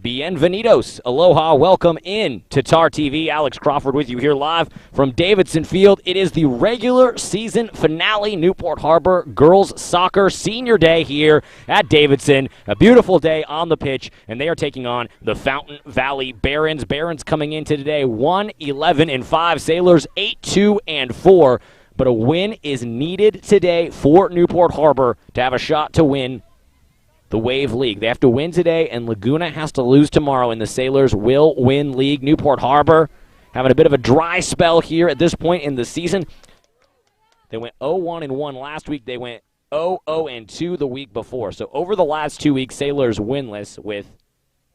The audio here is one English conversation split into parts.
Bienvenidos, aloha, welcome in to TarTV. Alex Crawford with you here live from Davidson Field. It is the regular season finale, Newport Harbor girls soccer senior day here at Davidson. A beautiful day on the pitch, and they are taking on the Fountain Valley Barons. Barons coming into today 1-11-5, Sailors 8-2-4. But a win is needed today for Newport Harbor to have a shot to win the Wave League. They have to win today, and Laguna has to lose tomorrow, and the Sailors will win league. Newport Harbor having a bit of a dry spell here at this point in the season. They went 0-1-1 last week. They went 0-0-2 the week before. So over the last 2 weeks, Sailors winless with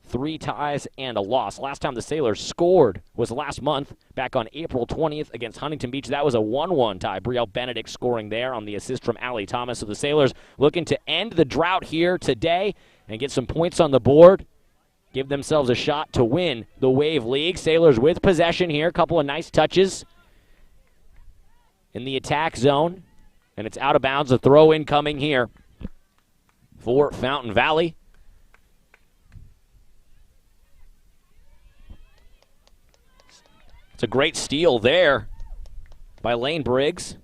3 ties and a loss. Last time the Sailors scored was last month, back on April 20th against Huntington Beach. That was a 1-1 tie. Brielle Benedict scoring there on the assist from Allie Thomas. So the Sailors looking to end the drought here today and get some points on the board, give themselves a shot to win the Wave League. Sailors with possession here. A couple of nice touches in the attack zone, and it's out of bounds. A throw in coming here for Fountain Valley. It's a great steal there by Lane Briggs.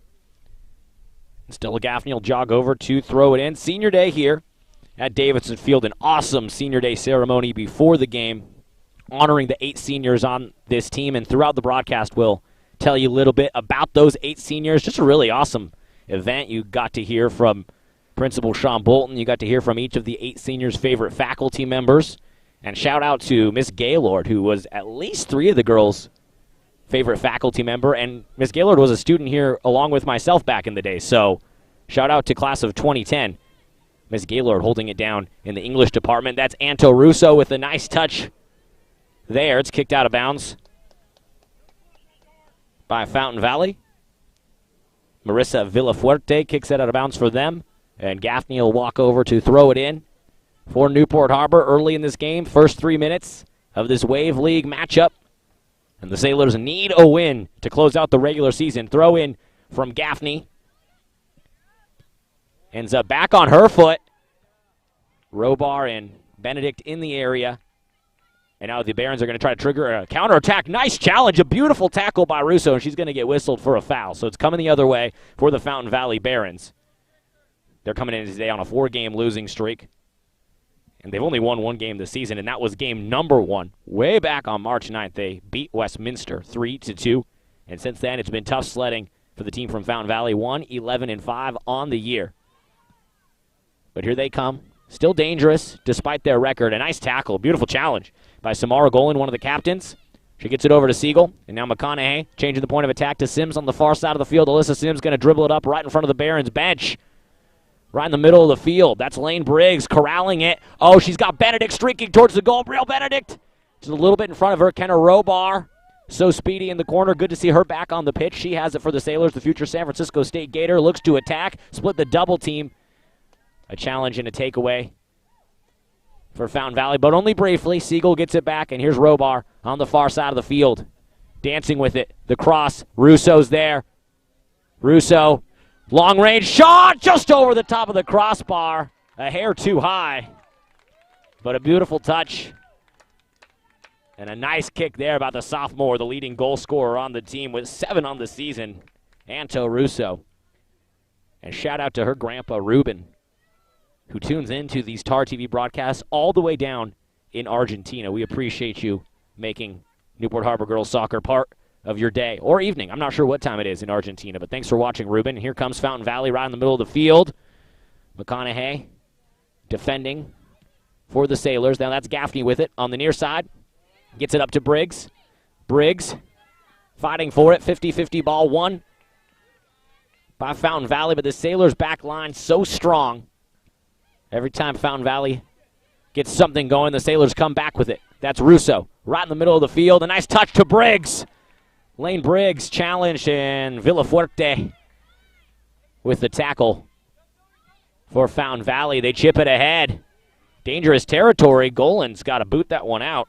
Stella Gaffney will jog over to throw it in. Senior day here at Davidson Field. An awesome senior day ceremony before the game, honoring the 8 seniors on this team. And throughout the broadcast, we'll tell you a little bit about those 8 seniors. Just a really awesome event. You got to hear from Principal Sean Bolton. You got to hear from each of the 8 seniors' favorite faculty members. And shout out to Miss Gaylord, who was at least 3 of the girls' favorite faculty member, and Ms. Gaylord was a student here along with myself back in the day, so shout out to class of 2010. Ms. Gaylord holding it down in the English department. That's Anto Russo with a nice touch there. It's kicked out of bounds by Fountain Valley. Marissa Villafuerte kicks it out of bounds for them, and Gaffney will walk over to throw it in for Newport Harbor early in this game. First 3 minutes of this Wave League matchup. And the Sailors need a win to close out the regular season. Throw in from Gaffney. Ends up back on her foot. Robar and Benedict in the area. And now the Barons are going to try to trigger a counterattack. Nice challenge. A beautiful tackle by Russo, and she's going to get whistled for a foul. So it's coming the other way for the Fountain Valley Barons. They're coming in today on a 4-game losing streak. And they've only won 1 game this season, and that was game number 1. Way back on March 9th, they beat Westminster 3-2. And since then, it's been tough sledding for the team from Fountain Valley. 1-11-5 on the year. But here they come. Still dangerous despite their record. A nice tackle. Beautiful challenge by Samara Golan, one of the captains. She gets it over to Siegel. And now McConaughey changing the point of attack to Sims on the far side of the field. Alyssa Sims going to dribble it up right in front of the Barons bench. Right in the middle of the field. That's Lane Briggs corralling it. Oh, she's got Benedict streaking towards the goal. Brielle Benedict just a little bit in front of her. Kenna Robar, so speedy in the corner. Good to see her back on the pitch. She has it for the Sailors. The future San Francisco State Gator looks to attack. Split the double team. A challenge and a takeaway for Fountain Valley, but only briefly. Siegel gets it back, and here's Robar on the far side of the field. Dancing with it. The cross. Russo's there. Russo. Long-range shot just over the top of the crossbar. A hair too high, but a beautiful touch. And a nice kick there by the sophomore, the leading goal scorer on the team with 7 on the season, Anto Russo. And shout out to her grandpa, Ruben, who tunes into these TarTV broadcasts all the way down in Argentina. We appreciate you making Newport Harbor girls soccer part of your day or evening. I'm not sure what time it is in Argentina, but thanks for watching, Ruben. Here comes Fountain Valley right in the middle of the field. McConaughey defending for the Sailors. Now that's Gaffney with it on the near side. Gets it up to Briggs. Briggs fighting for it. 50-50 ball won by Fountain Valley, but the Sailors' back line so strong. Every time Fountain Valley gets something going, the Sailors come back with it. That's Russo right in the middle of the field. A nice touch to Briggs. Lane Briggs challenged, and Villafuerte with the tackle for Fountain Valley. They chip it ahead. Dangerous territory. Golan's got to boot that one out.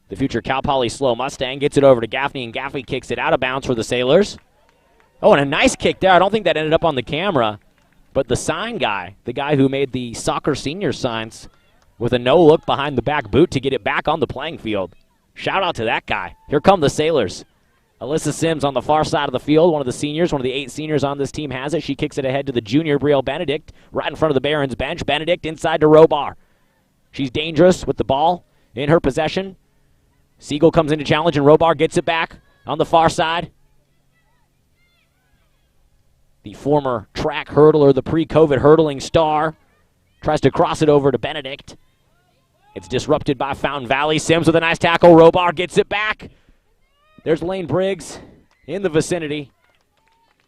The future Cal Poly Slow Mustang gets it over to Gaffney, and Gaffney kicks it out of bounds for the Sailors. Oh, and a nice kick there. I don't think that ended up on the camera, but the sign guy, the guy who made the soccer senior signs, with a no-look behind the back boot to get it back on the playing field. Shout out to that guy. Here come the Sailors. Alyssa Sims on the far side of the field, one of the seniors, one of the 8 seniors on this team has it. She kicks it ahead to the junior, Brielle Benedict, right in front of the Barons bench. Benedict inside to Robar. She's dangerous with the ball in her possession. Siegel comes in to challenge, and Robar gets it back on the far side. The former track hurdler, the pre-COVID hurdling star, tries to cross it over to Benedict. It's disrupted by Fountain Valley. Sims with a nice tackle. Robar gets it back. There's Lane Briggs in the vicinity.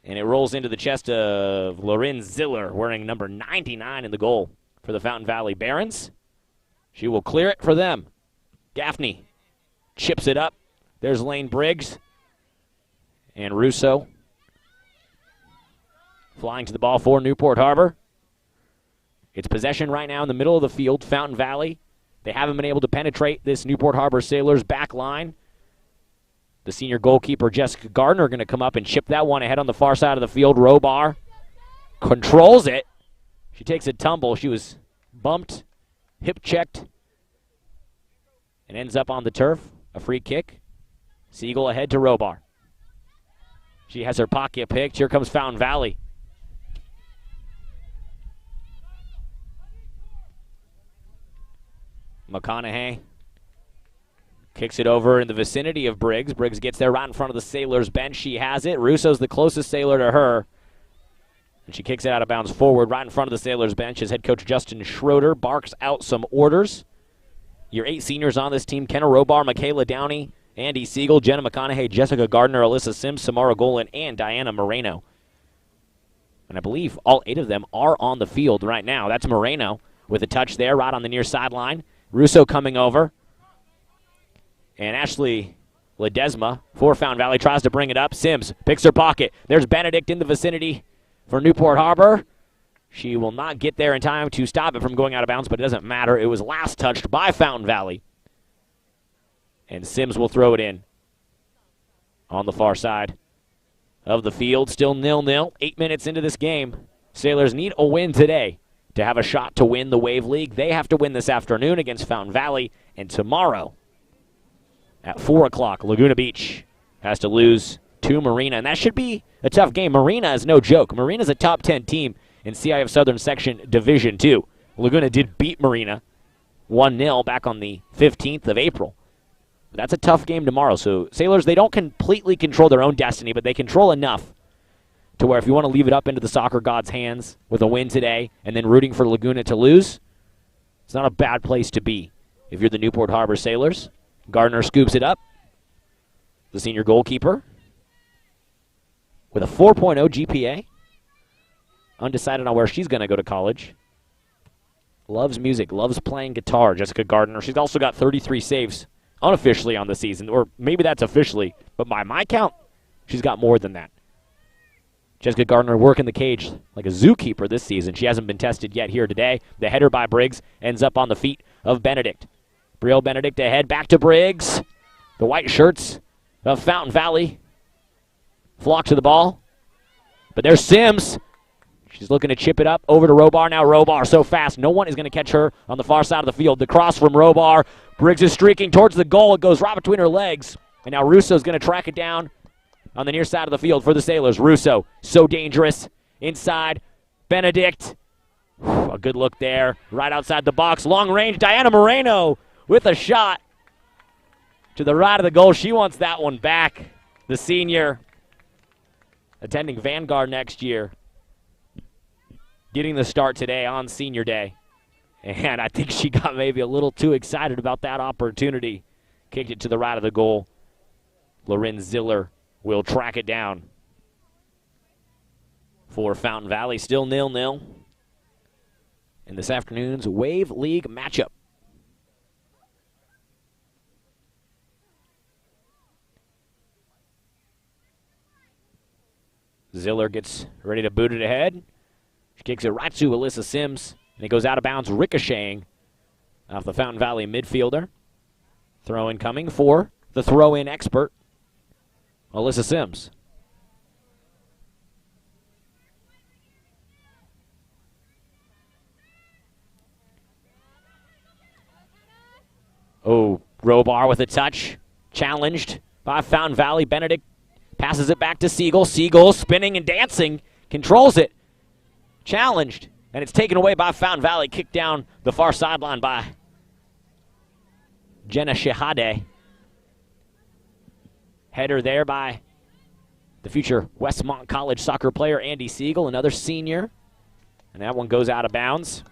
And it rolls into the chest of Loren Ziller, wearing number 99 in the goal for the Fountain Valley Barons. She will clear it for them. Gaffney chips it up. There's Lane Briggs. And Russo flying to the ball for Newport Harbor. It's possession right now in the middle of the field. Fountain Valley. They haven't been able to penetrate this Newport Harbor Sailors back line. The senior goalkeeper, Jessica Gardner, going to come up and chip that one ahead on the far side of the field. Robar controls it. She takes a tumble. She was bumped, hip-checked, and ends up on the turf. A free kick. Siegel ahead to Robar. She has her pocket picked. Here comes Fountain Valley. McConaughey kicks it over in the vicinity of Briggs. Briggs gets there right in front of the Sailors bench. She has it. Russo's the closest Sailor to her. And she kicks it out of bounds forward right in front of the Sailors bench as head coach Justin Schroeder barks out some orders. Your 8 seniors on this team: Kenna Robar, Michaela Downey, Andy Siegel, Jenna McConaughey, Jessica Gardner, Alyssa Sims, Samara Golan, and Diana Moreno. And I believe all 8 of them are on the field right now. That's Moreno with a touch there right on the near sideline. Russo coming over. And Ashley Ledesma for Fountain Valley tries to bring it up. Sims picks her pocket. There's Benedict in the vicinity for Newport Harbor. She will not get there in time to stop it from going out of bounds, but it doesn't matter. It was last touched by Fountain Valley. And Sims will throw it in on the far side of the field. Still 0-0. 8 minutes into this game. Sailors need a win today to have a shot to win the Wave League. They have to win this afternoon against Fountain Valley. And tomorrow at 4 o'clock, Laguna Beach has to lose to Marina. And that should be a tough game. Marina is no joke. Marina's a top 10 team in CIF Southern Section Division 2. Laguna did beat Marina 1-0 back on the 15th of April. That's a tough game tomorrow. So Sailors, they don't completely control their own destiny, but they control enough to where if you want to leave it up into the soccer god's hands with a win today and then rooting for Laguna to lose, it's not a bad place to be if you're the Newport Harbor Sailors. Gardner scoops it up. The senior goalkeeper with a 4.0 GPA. Undecided on where she's going to go to college. Loves music, loves playing guitar, Jessica Gardner. She's also got 33 saves unofficially on the season, or maybe that's officially, but by my count, she's got more than that. Jessica Gardner working the cage like a zookeeper this season. She hasn't been tested yet here today. The header by Briggs ends up on the feet of Benedict. Brielle Benedict ahead, back to Briggs. The white shirts of Fountain Valley flock to the ball. But there's Sims. She's looking to chip it up over to Robar. Now Robar so fast, no one is going to catch her on the far side of the field. The cross from Robar. Briggs is streaking towards the goal. It goes right between her legs. And now Russo's going to track it down on the near side of the field for the Sailors. Russo, so dangerous. Inside, Benedict. A good look there. Right outside the box. Long range, Diana Moreno with a shot to the right of the goal. She wants that one back. The senior attending Vanguard next year. Getting the start today on Senior Day. And I think she got maybe a little too excited about that opportunity. Kicked it to the right of the goal. Loren Ziller will track it down for Fountain Valley. Still 0-0 in this afternoon's Wave League matchup. Ziller gets ready to boot it ahead. She kicks it right to Alyssa Sims, and it goes out of bounds, ricocheting off the Fountain Valley midfielder. Throw-in coming for the throw-in expert, Alyssa Sims. Oh, Robar with a touch. Challenged by Fountain Valley. Benedict passes it back to Siegel. Siegel spinning and dancing. Controls it. Challenged. And it's taken away by Fountain Valley. Kicked down the far sideline by Jenna Shehade. Header there by the future Westmont College soccer player Andy Siegel, another senior. And that one goes out of bounds.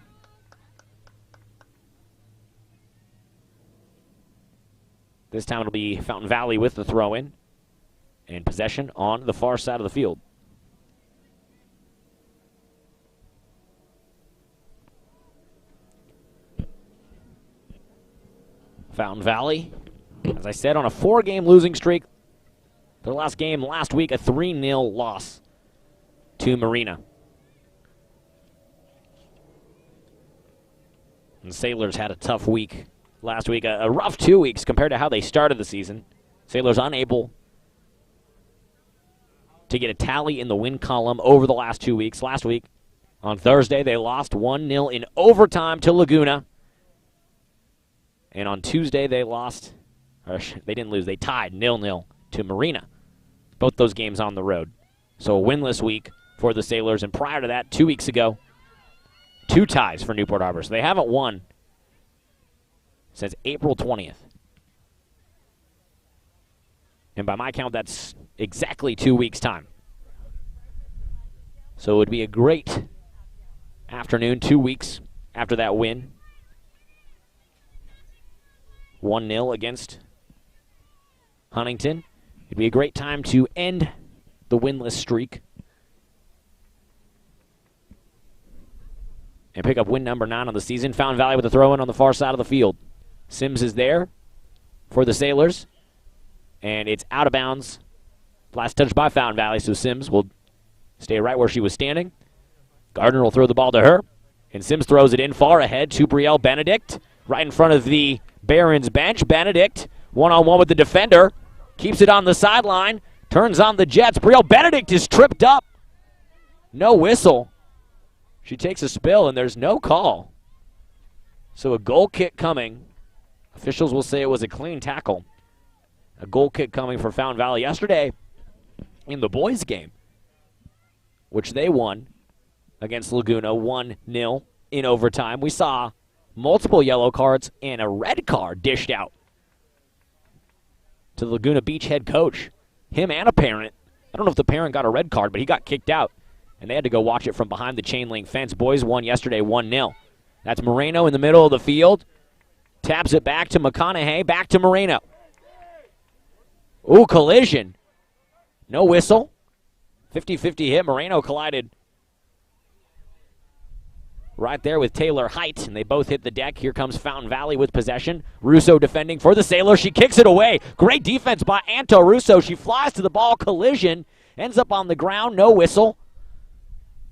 This time it'll be Fountain Valley with the throw-in and possession on the far side of the field. Fountain Valley, as I said, on a 4-game losing streak. Their last game last week, a 3-0 loss to Marina. And the Sailors had a tough week last week, a rough 2 weeks compared to how they started the season. Sailors unable to get a tally in the win column over the last 2 weeks. Last week, on Thursday, they lost 1-0 in overtime to Laguna. And on Tuesday, they lost, or they didn't lose, they tied 0-0 to Marina. Both those games on the road. So a winless week for the Sailors. And prior to that, 2 weeks ago, 2 ties for Newport Harbor. So they haven't won since April 20th. And by my count, that's exactly 2 weeks' time. So it would be a great afternoon, 2 weeks after that win. 1-0 against Huntington. It'd be a great time to end the winless streak and pick up win number 9 on the season. Fountain Valley with a throw-in on the far side of the field. Sims is there for the Sailors, and it's out of bounds. Last touch by Fountain Valley, so Sims will stay right where she was standing. Gardner will throw the ball to her, and Sims throws it in far ahead to Brielle Benedict, right in front of the Barons bench. Benedict, one-on-one with the defender, keeps it on the sideline, turns on the Jets. Brielle Benedict is tripped up. No whistle. She takes a spill, and there's no call. So a goal kick coming. Officials will say it was a clean tackle. A goal kick coming for Fountain Valley yesterday in the boys' game, which they won against Laguna 1-0 in overtime. We saw multiple yellow cards and a red card dished out to the Laguna Beach head coach. Him and a parent. I don't know if the parent got a red card, but he got kicked out, and they had to go watch it from behind the chain link fence. Boys won yesterday 1-0. That's Moreno in the middle of the field. Taps it back to McConaughey, back to Moreno. Ooh, collision. No whistle. 50-50 hit. Moreno collided right there with Taylor Height, and they both hit the deck. Here comes Fountain Valley with possession. Russo defending for the Sailors. She kicks it away. Great defense by Anto Russo. She flies to the ball. Collision. Ends up on the ground. No whistle.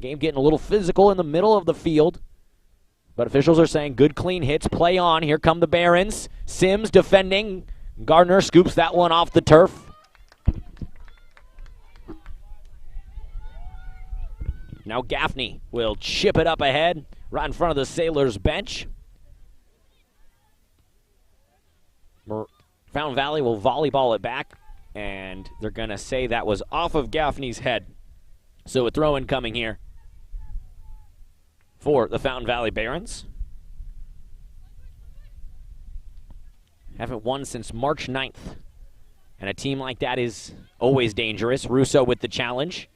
Game getting a little physical in the middle of the field. But officials are saying good, clean hits. Play on. Here come the Barons. Sims defending. Gardner scoops that one off the turf. Now Gaffney will chip it up ahead, right in front of the Sailors bench. Fountain Valley will volleyball it back, and they're going to say that was off of Gaffney's head. So a throw-in coming here for the Fountain Valley Barons. Haven't won since March 9th. And a team like that is always dangerous. Russo with the challenge.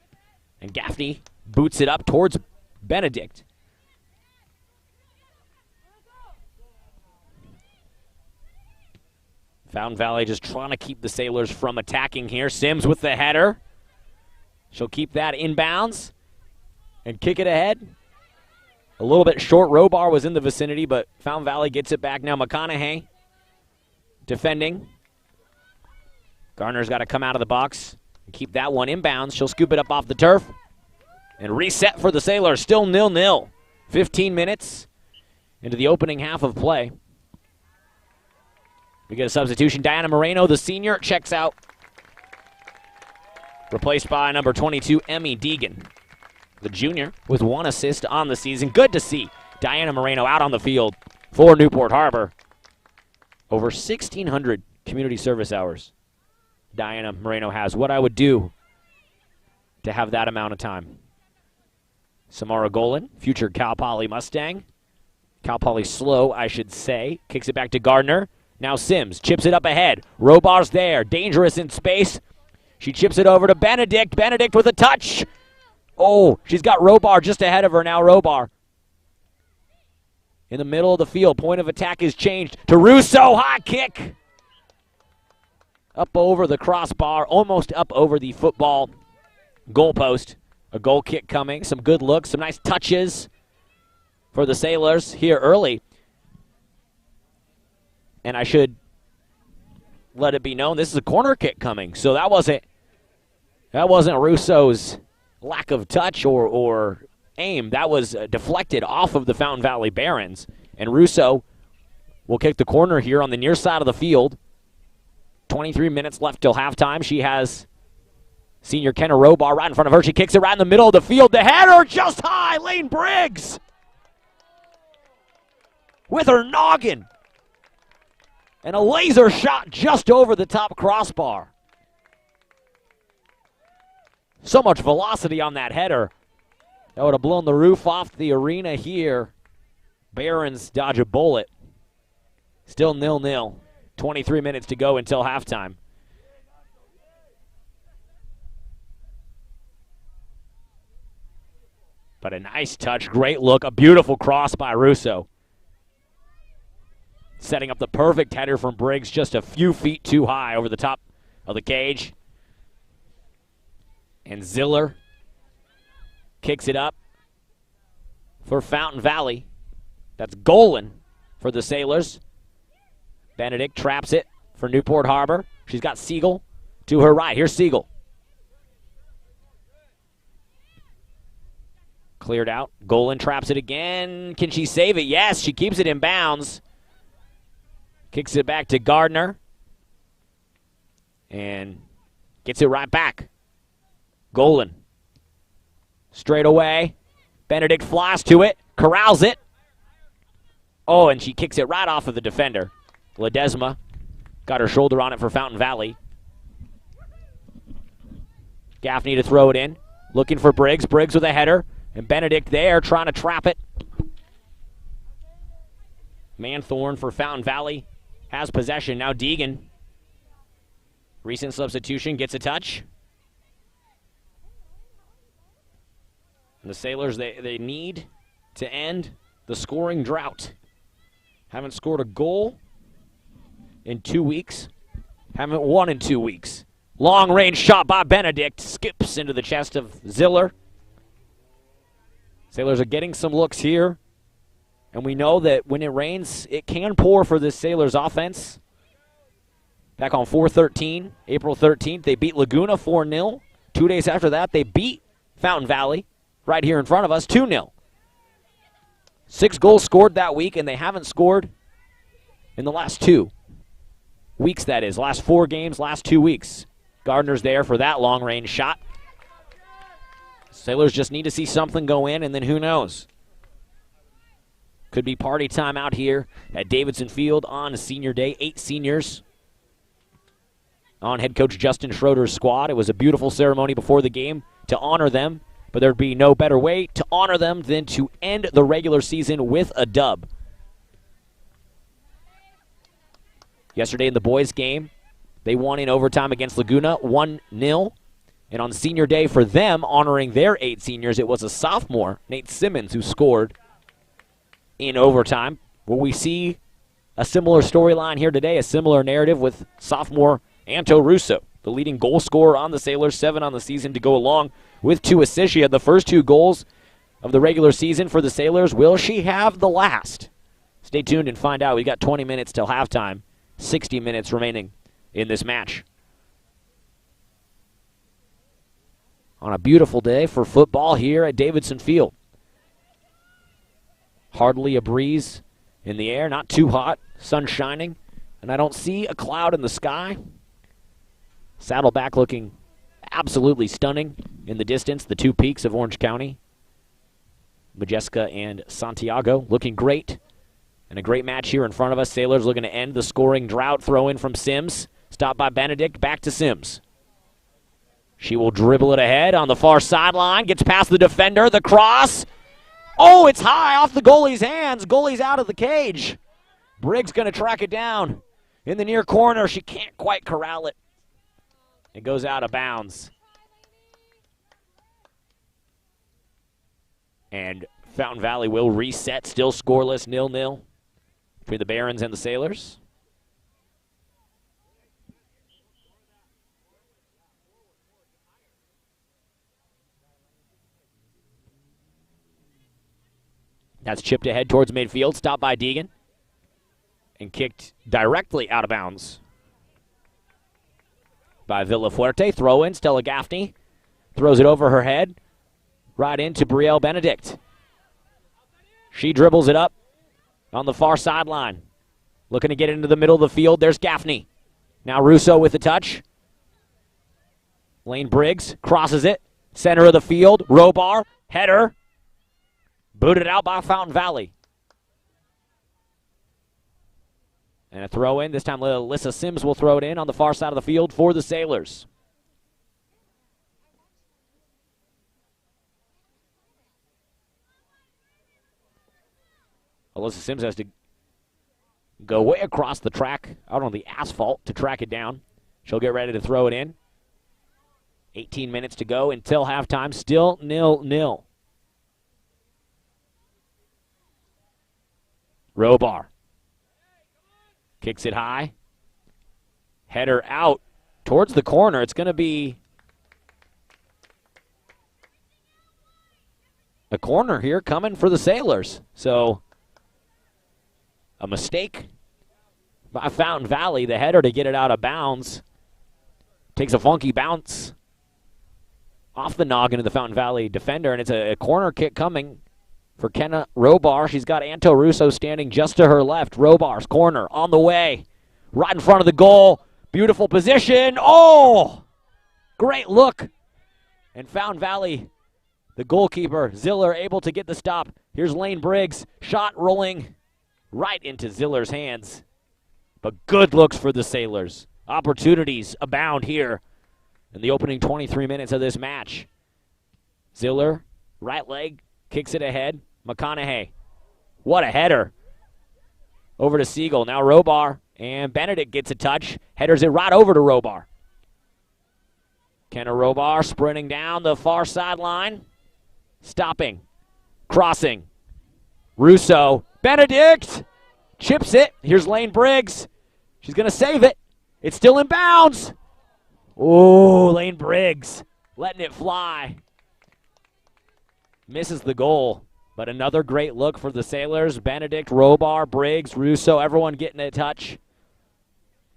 And Gaffney boots it up towards Benedict. Fountain Valley just trying to keep the Sailors from attacking here. Sims with the header. She'll keep that inbounds and kick it ahead. A little bit short. Robar was in the vicinity, but Fountain Valley gets it back now. McConaughey defending. Gardner's got to come out of the box and keep that one inbounds. She'll scoop it up off the turf and reset for the Sailors. Still 0-0. 15 minutes into the opening half of play. We get a substitution. Diana Moreno, the senior, checks out. Replaced by number 22, Emmy Deegan, the junior, with 1 assist on the season. Good to see Diana Moreno out on the field for Newport Harbor. Over 1,600 community service hours Diana Moreno has. What I would do to have that amount of time. Samara Golan, future Cal Poly Mustang. Cal Poly slow, I should say. Kicks it back to Gardner. Now Sims chips it up ahead. Robar's there. Dangerous in space. She chips it over to Benedict. Benedict with a touch. Oh, she's got Robar just ahead of her now. Robar in the middle of the field. Point of attack is changed to Russo. High kick. Up over the crossbar. Almost up over the football goalpost. A goal kick coming. Some good looks. Some nice touches for the Sailors here early. And I should let it be known this is a corner kick coming. So that wasn't Russo's lack of touch or aim. That was deflected off of the Fountain Valley Barons. And Russo will kick the corner here on the near side of the field. 23 minutes left till halftime. She has senior Kenna Robar right in front of her. She kicks it right in the middle of the field. The header just high. Lane Briggs with her noggin. And a laser shot just over the top crossbar. So much velocity on that header. That would have blown the roof off the arena here. Barons dodge a bullet. Still 0-0. 23 minutes to go until halftime. But a nice touch, great look, a beautiful cross by Russo. Setting up the perfect header from Briggs, just a few feet too high over the top of the cage. And Ziller kicks it up for Fountain Valley. That's Golan for the Sailors. Benedict traps it for Newport Harbor. She's got Siegel to her right. Here's Siegel. Cleared out. Golan traps it again. Can she save it? Yes, she keeps it in bounds. Kicks it back to Gardner. And gets it right back. Golan. Straight away. Benedict flies to it. Corrals it. Oh, and she kicks it right off of the defender. Ledesma got her shoulder on it for Fountain Valley. Gaffney to throw it in. Looking for Briggs. Briggs with a header. And Benedict there trying to trap it. Manthorn for Fountain Valley has possession. Now Deegan. Recent substitution gets a touch. And the Sailors, they need to end the scoring drought. Haven't scored a goal in 2 weeks. Haven't won in 2 weeks. Long range shot by Benedict. Skips into the chest of Ziller. Sailors are getting some looks here. And we know that when it rains, it can pour for this Sailors offense. Back on 4/13, April 13th, they beat Laguna 4-0. 2 days after that, they beat Fountain Valley right here in front of us 2-0. 6 goals scored that week, and they haven't scored in the last 2 weeks, that is. Last 4 games, last 2 weeks. Gardner's there for that long-range shot. Sailors just need to see something go in, and then who knows? Could be party time out here at Davidson Field on Senior Day. 8 seniors on head coach Justin Schroeder's squad. It was a beautiful ceremony before the game to honor them, but there'd be no better way to honor them than to end the regular season with a dub. Yesterday in the boys' game, they won in overtime against Laguna 1-0. And on Senior Day for them, honoring their 8 seniors, it was a sophomore, Nate Simmons, who scored in overtime. Will we see a similar storyline here today, a similar narrative with sophomore Anto Russo, the leading goal scorer on the Sailors, 7 on the season to go along with 2 assists. She had the first 2 goals of the regular season for the Sailors. Will she have the last? Stay tuned and find out. We've got 20 minutes till halftime, 60 minutes remaining in this match. On a beautiful day for football here at Davidson Field. Hardly a breeze in the air, not too hot, sun shining, and I don't see a cloud in the sky. Saddleback looking absolutely stunning in the distance, the 2 peaks of Orange County. Majeska and Santiago looking great And a great match here in front of us. Sailors looking to end the scoring drought. Throw in from Sims. Stopped by Benedict. Back to Sims. She will dribble it ahead on the far sideline. Gets past the defender. The cross. Oh, it's high off the goalie's hands. Goalie's out of the cage. Briggs going to track it down in the near corner. She can't quite corral it. It goes out of bounds. And Fountain Valley will reset. Still scoreless, 0-0 between the Barons and the Sailors. That's chipped ahead towards midfield, stopped by Deegan, and kicked directly out of bounds by Villafuerte. Throw in, Stella Gaffney throws it over her head, right into Brielle Benedict. She dribbles it up on the far sideline, looking to get into the middle of the field. There's Gaffney. Now Russo with the touch. Lane Briggs crosses it, center of the field. Robar, header. Booted out by Fountain Valley. And a throw in. This time Alyssa Sims will throw it in on the far side of the field for the Sailors. Alyssa Sims has to go way across the track, out on the asphalt to track it down. She'll get ready to throw it in. 18 minutes to go until halftime. Still 0-0. Robar kicks it high. Header out towards the corner. It's going to be a corner here coming for the Sailors. So a mistake by Fountain Valley. The header to get it out of bounds. Takes a funky bounce off the noggin of the Fountain Valley defender, and it's a corner kick coming for Kenna Robar. She's got Anto Russo standing just to her left. Robar's corner on the way. Right in front of the goal. Beautiful position. Oh! Great look. And Fountain Valley, the goalkeeper, Ziller, able to get the stop. Here's Lane Briggs. Shot rolling right into Ziller's hands. But good looks for the Sailors. Opportunities abound here in the opening 23 minutes of this match. Ziller, right leg, kicks it ahead. McConaughey. What a header. Over to Siegel. Now Robar. And Benedict gets a touch. Headers it right over to Robar. Kenna Robar sprinting down the far sideline. Stopping. Crossing. Russo. Benedict. Chips it. Here's Lane Briggs. She's going to save it. It's still in bounds. Oh, Lane Briggs letting it fly. Misses the goal, but another great look for the Sailors. Benedict, Robar, Briggs, Russo, everyone getting a touch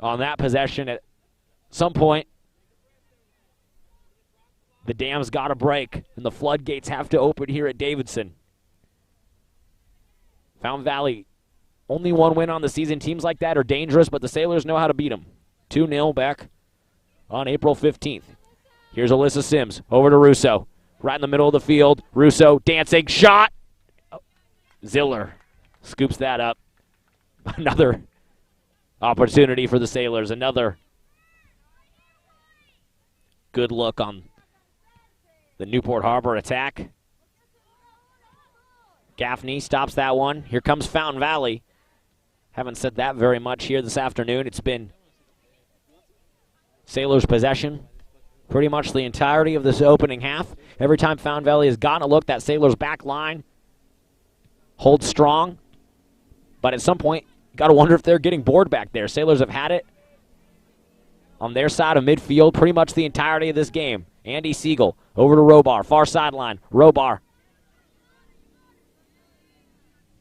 on that possession. At some point, the dam's got to break, and the floodgates have to open here at Davidson. Fountain Valley, only one win on the season. Teams like that are dangerous, but the Sailors know how to beat them. 2-0 back on April 15th. Here's Alyssa Sims over to Russo. Right in the middle of the field. Russo dancing. Shot. Oh. Ziller scoops that up. Another opportunity for the Sailors. Another good look on the Newport Harbor attack. Gaffney stops that one. Here comes Fountain Valley. Haven't said that very much here this afternoon. It's been Sailors' possession pretty much the entirety of this opening half. Every time Fountain Valley has gotten a look, that Sailors back line holds strong. But at some point, you got to wonder if they're getting bored back there. Sailors have had it on their side of midfield pretty much the entirety of this game. Andy Siegel over to Robar, far sideline. Robar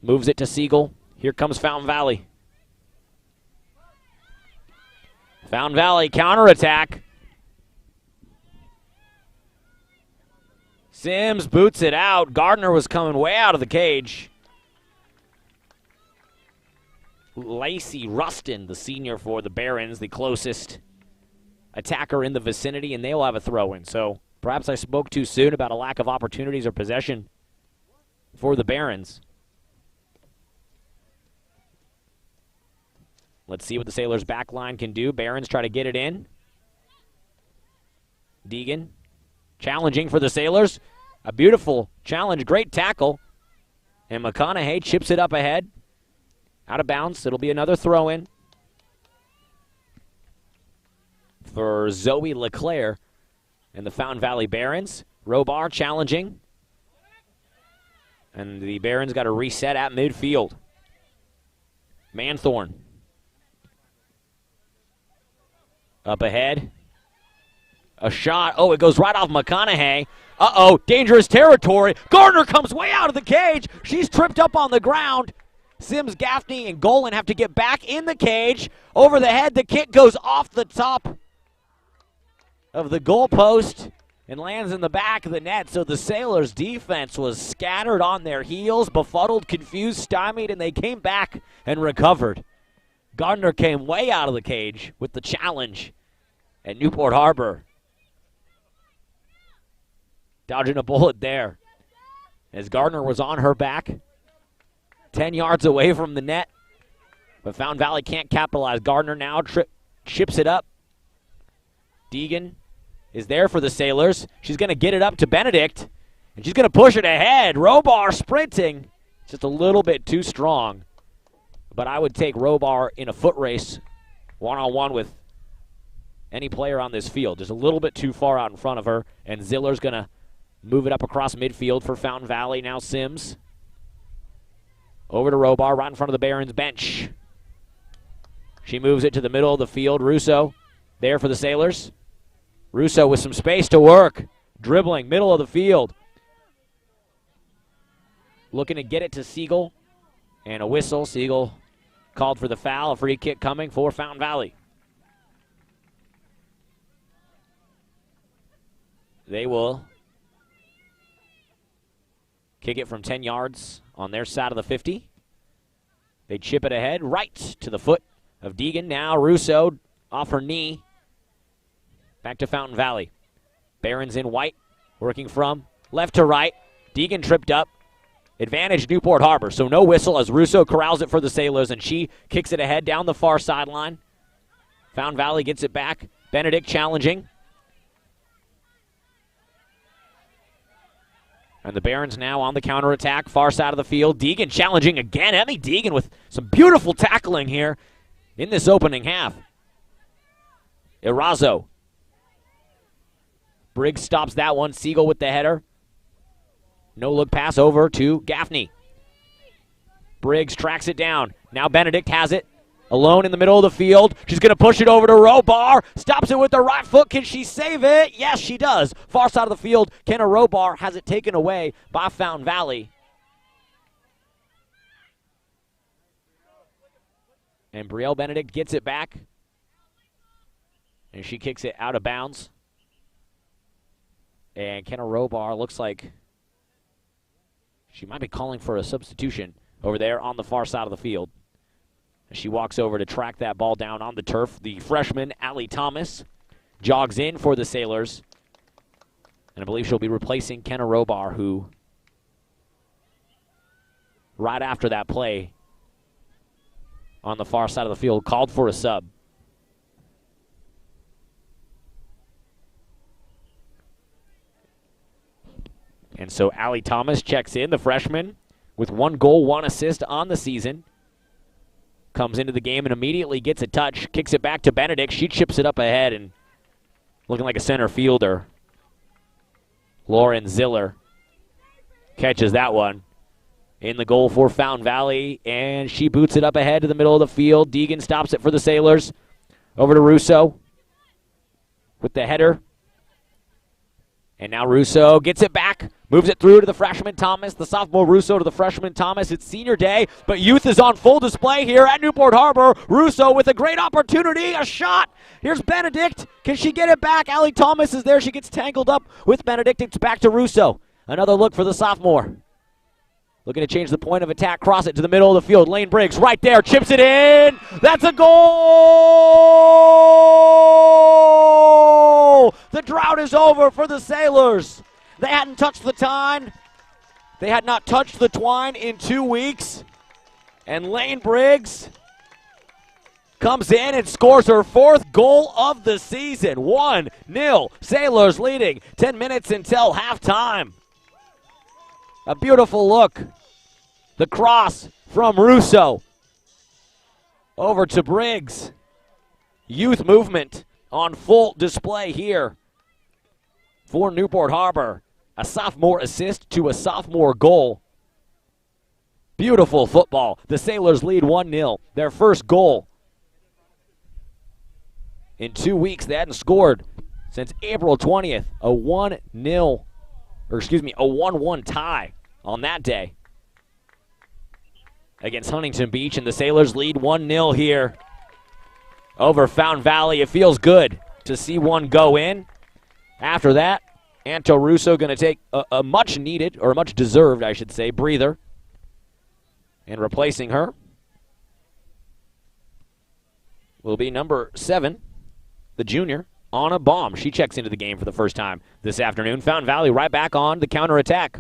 moves it to Siegel. Here comes Fountain Valley. Fountain Valley counterattack. Sims boots it out. Gardner was coming way out of the cage. Lacey Rustin, the senior for the Barons, the closest attacker in the vicinity, and they'll have a throw-in. So perhaps I spoke too soon about a lack of opportunities or possession for the Barons. Let's see what the Sailors' back line can do. Barons try to get it in. Deegan challenging for the Sailors. A beautiful challenge, great tackle. And McConaughey chips it up ahead. Out of bounds. It'll be another throw-in for Zoe LeClaire and the Fountain Valley Barons. Robar challenging. And the Barons got to reset at midfield. Manthorn up ahead. A shot. Oh, it goes right off McConaughey. Uh-oh, dangerous territory. Gardner comes way out of the cage. She's tripped up on the ground. Sims, Gaffney, and Golan have to get back in the cage. Over the head, the kick goes off the top of the goalpost and lands in the back of the net. So the Sailors' defense was scattered on their heels, befuddled, confused, stymied, and they came back and recovered. Gardner came way out of the cage with the challenge at Newport Harbor. Dodging a bullet there as Gardner was on her back, 10 yards away from the net. But Fountain Valley can't capitalize. Gardner now chips it up. Deegan is there for the Sailors. She's going to get it up to Benedict, and she's going to push it ahead. Robar sprinting. Just a little bit too strong. But I would take Robar in a foot race, one-on-one with any player on this field. Just a little bit too far out in front of her, and Ziller's going to move it up across midfield for Fountain Valley. Now Sims. Over to Robar, right in front of the Barons bench. She moves it to the middle of the field. Russo there for the Sailors. Russo with some space to work. Dribbling, middle of the field. Looking to get it to Siegel. And a whistle. Siegel called for the foul. A free kick coming for Fountain Valley. They will kick it from 10 yards on their side of the 50. They chip it ahead right to the foot of Deegan. Now Russo off her knee. Back to Fountain Valley. Barons in white, working from left to right. Deegan tripped up. Advantage Newport Harbor, so no whistle as Russo corrals it for the Sailors, and she kicks it ahead down the far sideline. Fountain Valley gets it back. Benedict challenging. And the Barons now on the counterattack, far side of the field. Deegan challenging again. Emmy Deegan with some beautiful tackling here in this opening half. Erazo. Briggs stops that one. Siegel with the header. No-look pass over to Gaffney. Briggs tracks it down. Now Benedict has it. Alone in the middle of the field. She's going to push it over to Robar. Stops it with the right foot. Can she save it? Yes, she does. Far side of the field. Kenna Robar has it taken away by Fountain Valley. And Brielle Benedict gets it back. And she kicks it out of bounds. And Kenna Robar looks like she might be calling for a substitution over there on the far side of the field. She walks over to track that ball down on the turf. The freshman, Allie Thomas, jogs in for the Sailors. And I believe she'll be replacing Kenna Robar, who, right after that play on the far side of the field, called for a sub. And so Allie Thomas checks in, the freshman, with 1 goal, 1 assist on the season. Comes into the game and immediately gets a touch, kicks it back to Benedict. She chips it up ahead and looking like a center fielder. Lauren Ziller catches that one in the goal for Fountain Valley, and she boots it up ahead to the middle of the field. Deegan stops it for the Sailors. Over to Russo with the header. And now Russo gets it back, moves it through to the freshman Thomas, the sophomore Russo to the freshman Thomas. It's senior day, but youth is on full display here at Newport Harbor. Russo with a great opportunity, a shot. Here's Benedict. Can she get it back? Allie Thomas is there. She gets tangled up with Benedict. It's back to Russo. Another look for the sophomore. Looking to change the point of attack, cross it to the middle of the field. Lane Briggs right there, chips it in. That's a goal! The drought is over for the Sailors. They hadn't touched the twine. They had not touched the twine in 2 weeks. And Lane Briggs comes in and scores her 4th goal of the season. 1-0. Sailors leading. 10 minutes until halftime. A beautiful look. The cross from Russo over to Briggs. Youth movement on full display here for Newport Harbor. A sophomore assist to a sophomore goal. Beautiful football. The Sailors lead 1-0. Their first goal in 2 weeks. They hadn't scored since April 20th. A 1-1 tie on that day against Huntington Beach, and the Sailors lead 1-0 here over Fountain Valley. It feels good to see one go in. After that, Anto Russo going to take a much-needed, or much-deserved, I should say, breather. And replacing her will be number 7, the junior, Anna Baum. She checks into the game for the first time this afternoon. Fountain Valley right back on the counterattack.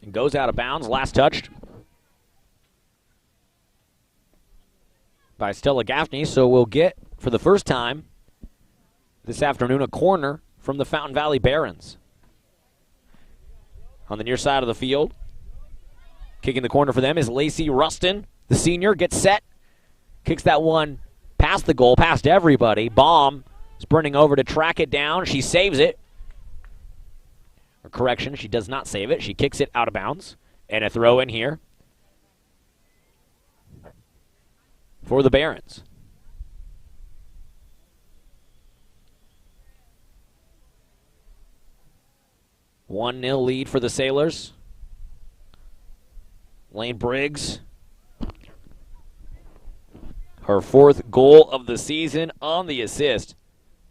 And goes out of bounds, last touched by Stella Gaffney. So we'll get, for the first time this afternoon, a corner from the Fountain Valley Barons. On the near side of the field, kicking the corner for them is Lacey Rustin, the senior. Gets set, kicks that one past the goal, past everybody. Baum sprinting over to track it down. She saves it. Or correction, she does not save it. She kicks it out of bounds. And a throw in here for the Barons. A 1-0 lead for the Sailors. Lane Briggs, her 4th goal of the season on the assist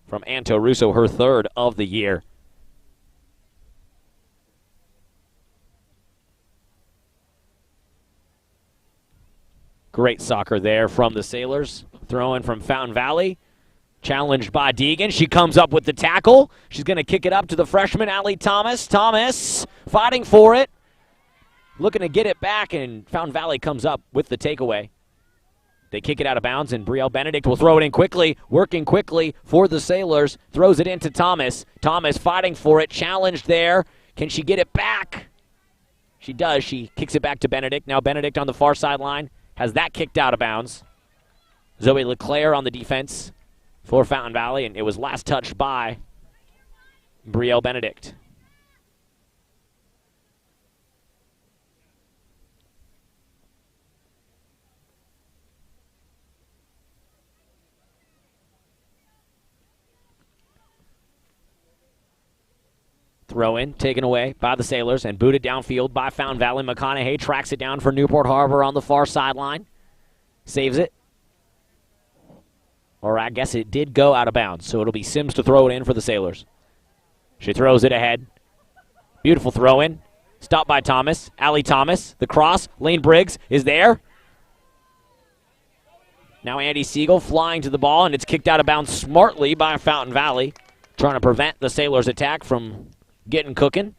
from Anto Russo, her 3rd of the year. Great soccer there from the Sailors. Throw in from Fountain Valley. Challenged by Deegan. She comes up with the tackle. She's going to kick it up to the freshman, Allie Thomas. Thomas fighting for it. Looking to get it back, and Fountain Valley comes up with the takeaway. They kick it out of bounds, and Brielle Benedict will throw it in quickly, working quickly for the Sailors. Throws it into Thomas. Thomas fighting for it. Challenged there. Can she get it back? She does. She kicks it back to Benedict. Now Benedict on the far sideline has that kicked out of bounds. Zoe LeClaire on the defense for Fountain Valley, and it was last touched by Brielle Benedict. Throw in, taken away by the Sailors and booted downfield by Fountain Valley. McConaughey tracks it down for Newport Harbor on the far sideline. Saves it. Or I guess it did go out of bounds, so it'll be Sims to throw it in for the Sailors. She throws it ahead. Beautiful throw in. Stopped by Thomas. Allie Thomas. The cross. Lane Briggs is there. Now Andy Siegel flying to the ball, and it's kicked out of bounds smartly by Fountain Valley, trying to prevent the Sailors' attack from getting cooking.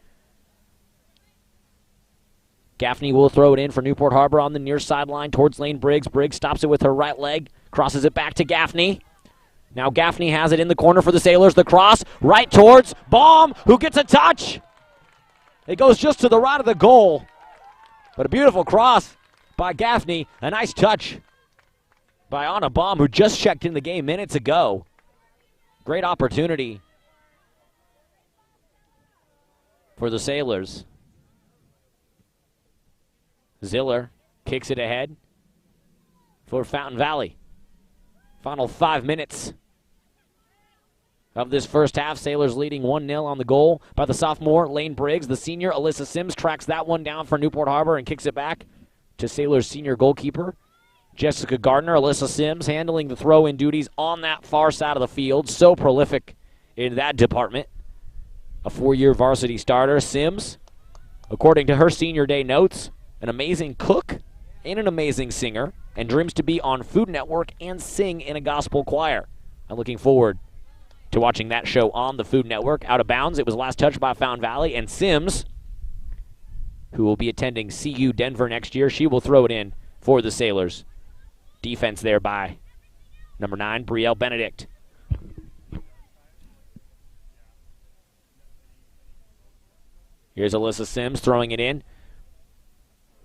Gaffney will throw it in for Newport Harbor on the near sideline towards Lane Briggs. Briggs stops it with her right leg, crosses it back to Gaffney. Now Gaffney has it in the corner for the Sailors. The cross right towards Baum, who gets a touch. It goes just to the right of the goal. But a beautiful cross by Gaffney. A nice touch by Anna Baum, who just checked in the game minutes ago. Great opportunity for the Sailors. Ziller kicks it ahead for Fountain Valley. Final 5 minutes of this first half. Sailors leading 1-0 on the goal by the sophomore Lane Briggs. The senior Alyssa Sims tracks that one down for Newport Harbor and kicks it back to Sailors senior goalkeeper Jessica Gardner. Alyssa Sims handling the throw-in duties on that far side of the field. So prolific in that department. A 4-year varsity starter. Sims, according to her senior day notes, an amazing cook and an amazing singer, and dreams to be on Food Network and sing in a gospel choir. I'm looking forward to watching that show on the Food Network. Out of bounds, it was last touched by Fountain Valley, and Sims who will be attending CU Denver next year. She will throw it in for the Sailors. Defense there by number 9, Brielle Benedict. Here's Alyssa Sims throwing it in.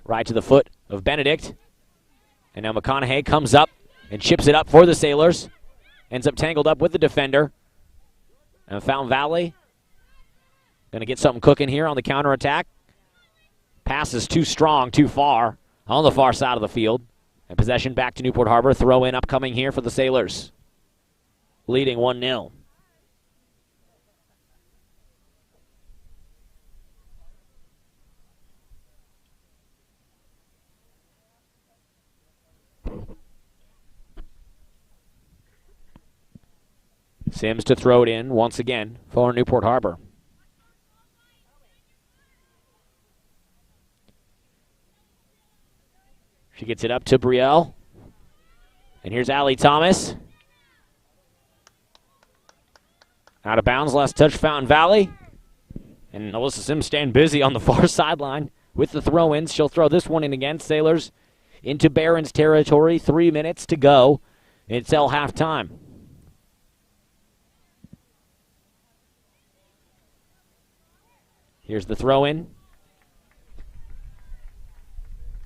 Right to the foot of Benedict. And now McConaughey comes up and chips it up for the Sailors. Ends up tangled up with the defender. And Fountain Valley going to get something cooking here on the counterattack. Pass is too strong, too far on the far side of the field. And possession back to Newport Harbor. Throw in upcoming here for the Sailors. Leading 1-0. Sims to throw it in once again for Newport Harbor. She gets it up to Brielle. And here's Allie Thomas. Out of bounds, last touch, Fountain Valley. And Alyssa Sims staying busy on the far sideline with the throw-ins. She'll throw this one in again. Sailors into Barons territory. 3 minutes to go until halftime. Here's the throw-in.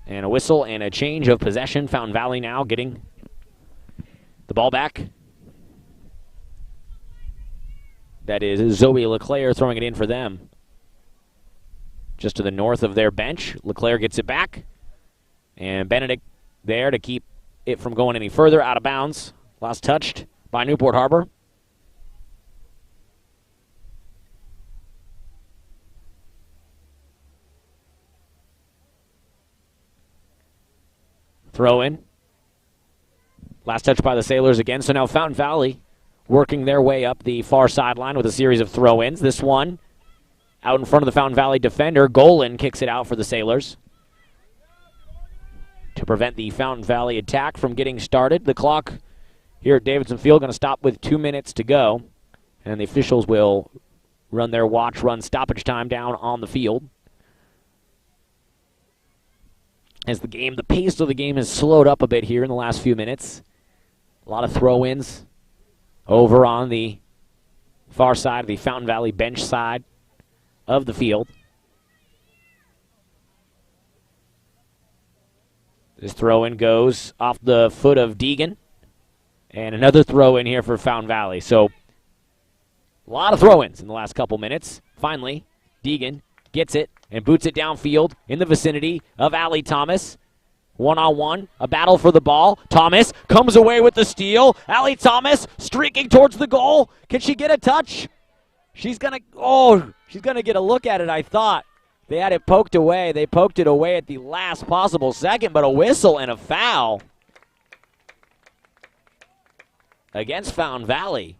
And a whistle and a change of possession. Fountain Valley now getting the ball back. That is Zoe LeClaire throwing it in for them. Just to the north of their bench. LeClaire gets it back. And Benedict there to keep it from going any further out of bounds. Last touched by Newport Harbor. Throw in. Last touch by the Sailors again. So now Fountain Valley working their way up the far sideline with a series of throw-ins. This one out in front of the Fountain Valley defender. Golan kicks it out for the Sailors to prevent the Fountain Valley attack from getting started. The clock here at Davidson Field going to stop with 2 minutes to go. And the officials will run their watch, run stoppage time down on the field. As the pace of the game has slowed up a bit here in the last few minutes. A lot of throw-ins over on the far side of the Fountain Valley bench side of the field. This throw-in goes off the foot of Deegan. And another throw-in here for Fountain Valley. So a lot of throw-ins in the last couple minutes. Finally, Deegan gets it and boots it downfield in the vicinity of Allie Thomas. One-on-one, a battle for the ball. Thomas comes away with the steal. Allie Thomas streaking towards the goal. Can she get a touch? She's gonna get a look at it, I thought. They had it poked away. They poked it away at the last possible second, but a whistle and a foul against Fountain Valley.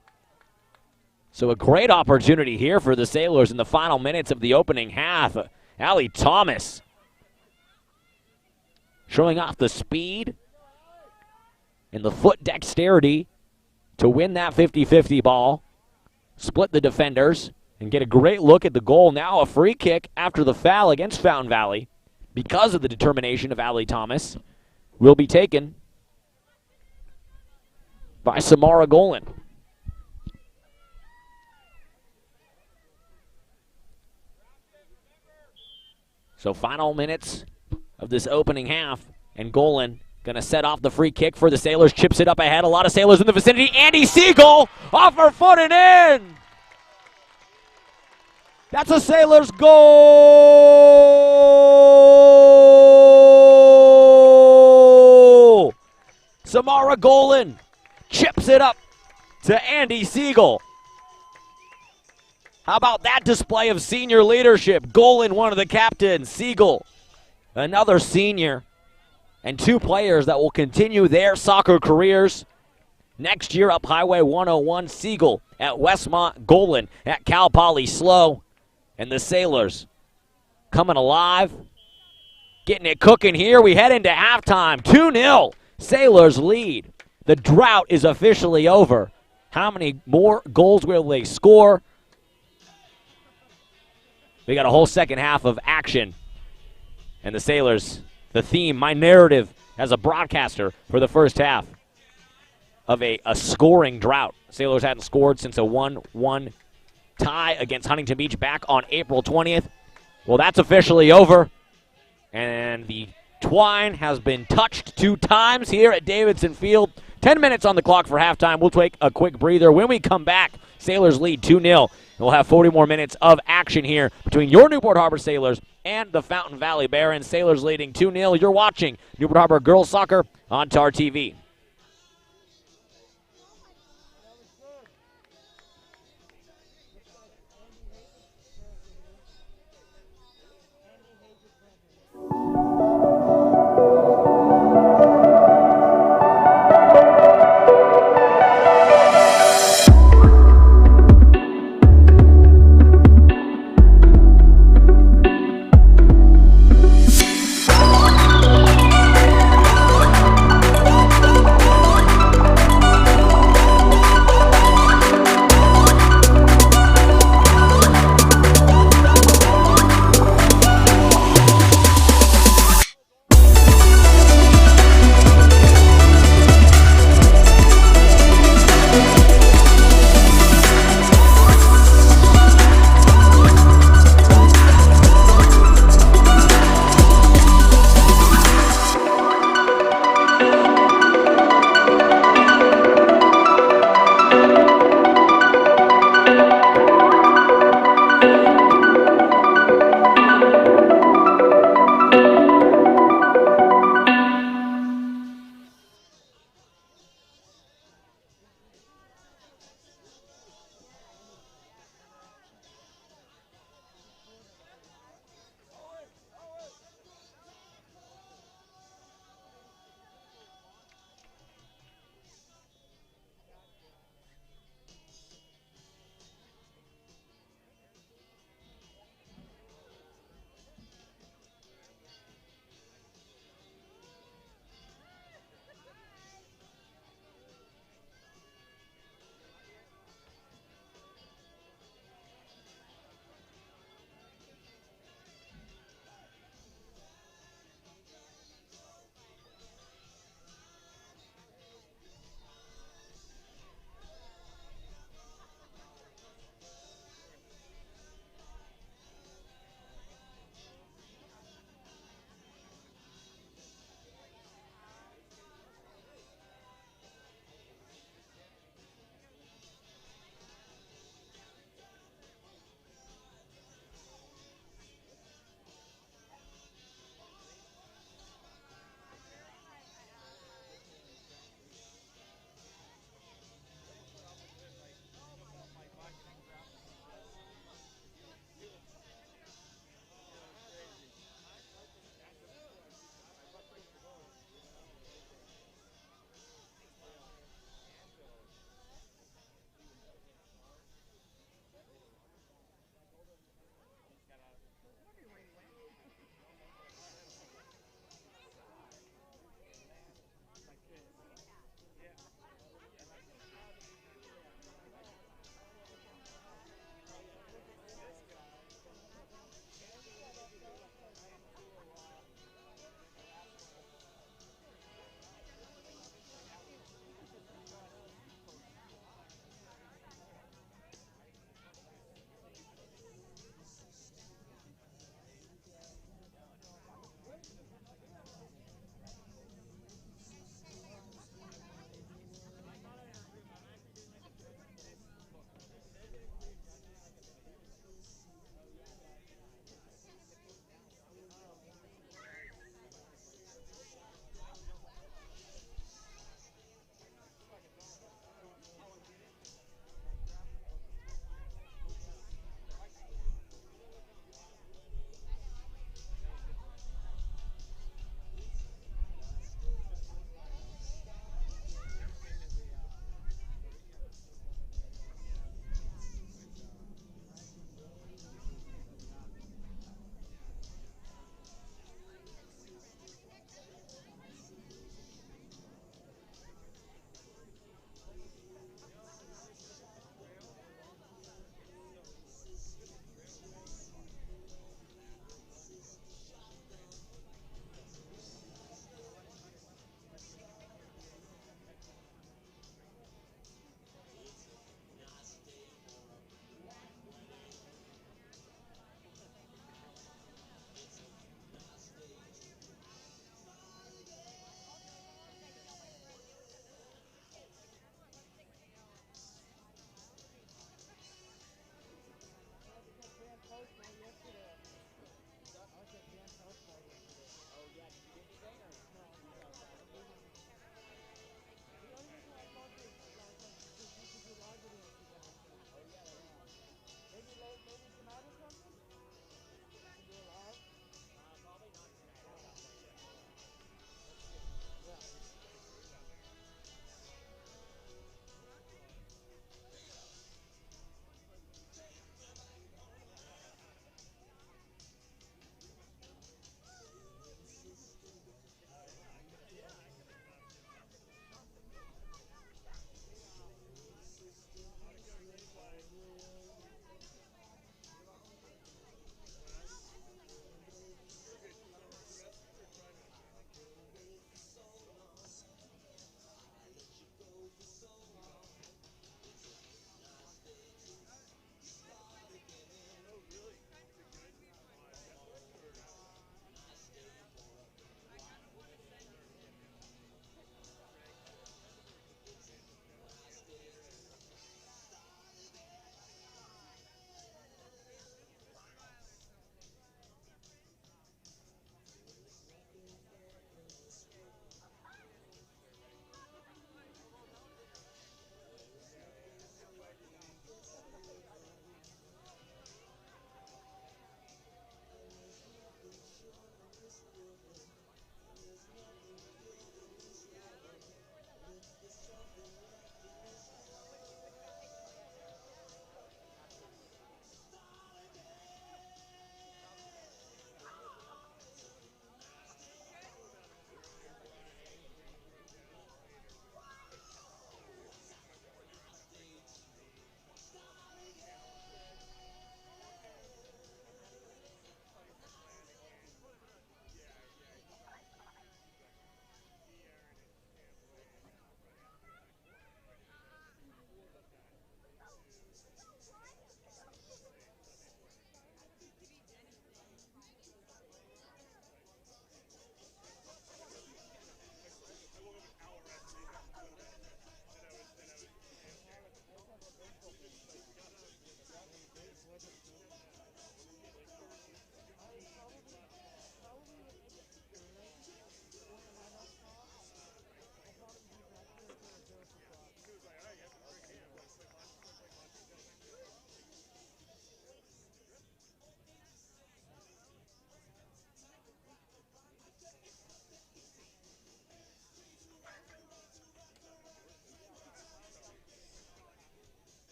So a great opportunity here for the Sailors in the final minutes of the opening half. Allie Thomas showing off the speed and the foot dexterity to win that 50-50 ball, split the defenders, and get a great look at the goal. Now a free kick after the foul against Fountain Valley because of the determination of Allie Thomas will be taken by Samara Golan. So final minutes of this opening half, and Golan going to set off the free kick for the Sailors, chips it up ahead. A lot of Sailors in the vicinity. Andy Siegel off her foot and in. That's a Sailors goal. Samara Golan chips it up to Andy Siegel. How about that display of senior leadership? Golan, one of the captains. Siegel, another senior. And two players that will continue their soccer careers next year up Highway 101. Siegel at Westmont, Golan at Cal Poly Slow. And the Sailors coming alive, getting it cooking here. We head into halftime. 2-0. Sailors lead. The drought is officially over. How many more goals will they score? We got a whole second half of action And the Sailors, the theme, my narrative as a broadcaster for the first half of a scoring drought. Sailors hadn't scored since a 1-1 tie against Huntington Beach back on April 20th. Well, that's officially over. And the twine has been touched 2 times here at Davidson Field. 10 minutes on the clock for halftime. We'll take a quick breather. When we come back, Sailors lead 2-0. We'll have 40 more minutes of action here between your Newport Harbor Sailors and the Fountain Valley Barons. Sailors leading 2-0. You're watching Newport Harbor Girls Soccer on TarTV.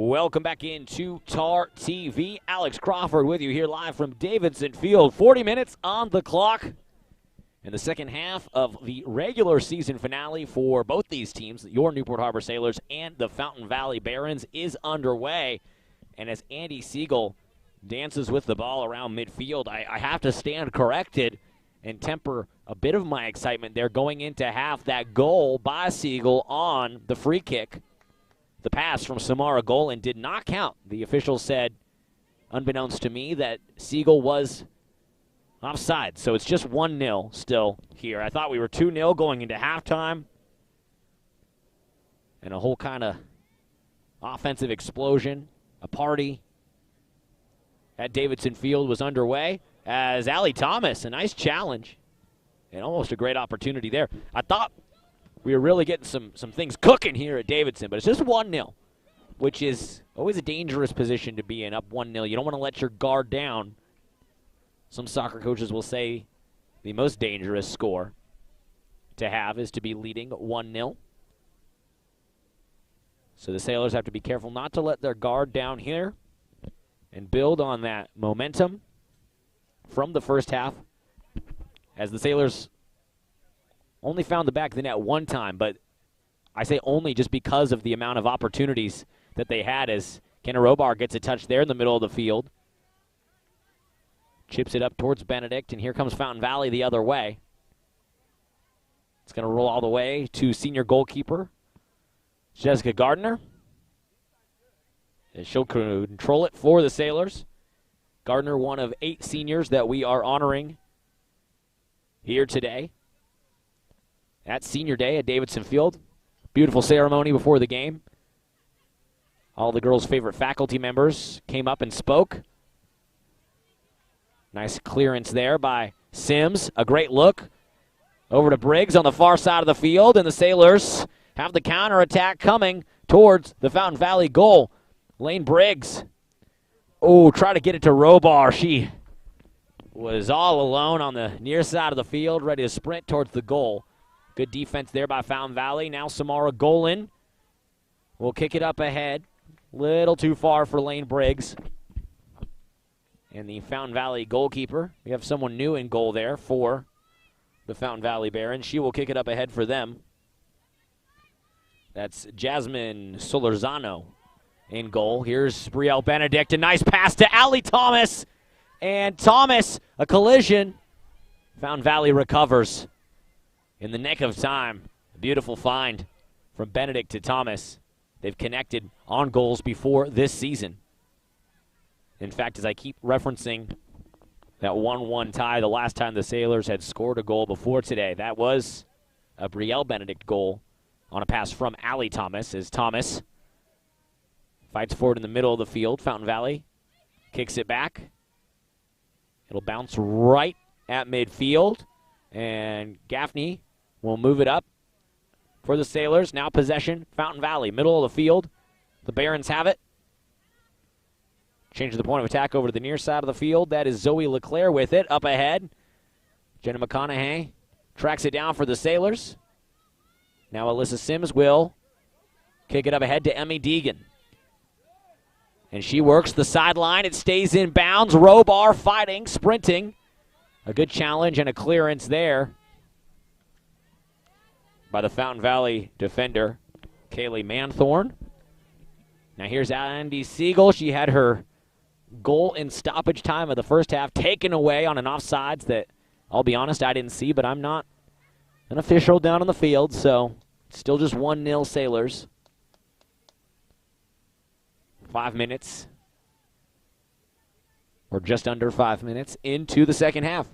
Welcome back into TarTV. Alex Crawford with you here live from Davidson Field. 40 minutes on the clock. In the second half of the regular season finale for both these teams, your Newport Harbor Sailors and the Fountain Valley Barons, is underway. And as Andy Siegel dances with the ball around midfield, I have to stand corrected and temper a bit of my excitement there going into half. That goal by Siegel on the free kick. The pass from Samara Golan did not count. The official said, unbeknownst to me, that Siegel was offside. So it's just 1-0 still here. I thought we were 2-0 going into halftime. And a whole kind of offensive explosion, a party at Davidson Field was underway as Allie Thomas, a nice challenge and almost a great opportunity there. I thought we were really getting some things cooking here at Davidson, but it's just 1-0, which is always a dangerous position to be in, up 1-0. You don't want to let your guard down. Some soccer coaches will say the most dangerous score to have is to be leading 1-0. So the Sailors have to be careful not to let their guard down here and build on that momentum from the first half, as the Sailors only found the back of the net one time, but I say only just because of the amount of opportunities that they had, as Kenna Robar gets a touch there in the middle of the field. Chips it up towards Benedict, and here comes Fountain Valley the other way. It's going to roll all the way to senior goalkeeper Jessica Gardner. And she'll control it for the Sailors. Gardner, one of 8 seniors that we are honoring here today at Senior Day at Davidson Field. Beautiful ceremony before the game. All the girls' favorite faculty members came up and spoke. Nice clearance there by Sims. A great look over to Briggs on the far side of the field, and the Sailors have the counterattack coming towards the Fountain Valley goal. Lane Briggs. Oh, try to get it to Robar. She was all alone on the near side of the field, ready to sprint towards the goal. Good defense there by Fountain Valley. Now Samara Golan will kick it up ahead. Little too far for Lane Briggs. And the Fountain Valley goalkeeper, we have someone new in goal there for the Fountain Valley Barons. She will kick it up ahead for them. That's Jasmine Solorzano in goal. Here's Brielle Benedict. A nice pass to Allie Thomas. And Thomas, a collision. Fountain Valley recovers in the nick of time. A beautiful find from Benedict to Thomas. They've connected on goals before this season. In fact, as I keep referencing that 1-1 tie, the last time the Sailors had scored a goal before today, that was a Brielle Benedict goal on a pass from Allie Thomas, as Thomas fights forward in the middle of the field. Fountain Valley kicks it back. It'll bounce right at midfield, and Gaffney will move it up for the Sailors. Now possession, Fountain Valley, middle of the field. The Barons have it. Change the point of attack over to the near side of the field. That is Zoe LeClaire with it, up ahead. Jenna McConaughey tracks it down for the Sailors. Now Alyssa Sims will kick it up ahead to Emmy Deegan. And she works the sideline. It stays in bounds. Robar fighting, sprinting. A good challenge and a clearance there by the Fountain Valley defender, Kaylee Manthorn. Now here's Andy Siegel. She had her goal in stoppage time of the first half taken away on an offsides that, I'll be honest, I didn't see, but I'm not an official down on the field, so still just 1-0 Sailors. 5 minutes, or just under 5 minutes, into the second half.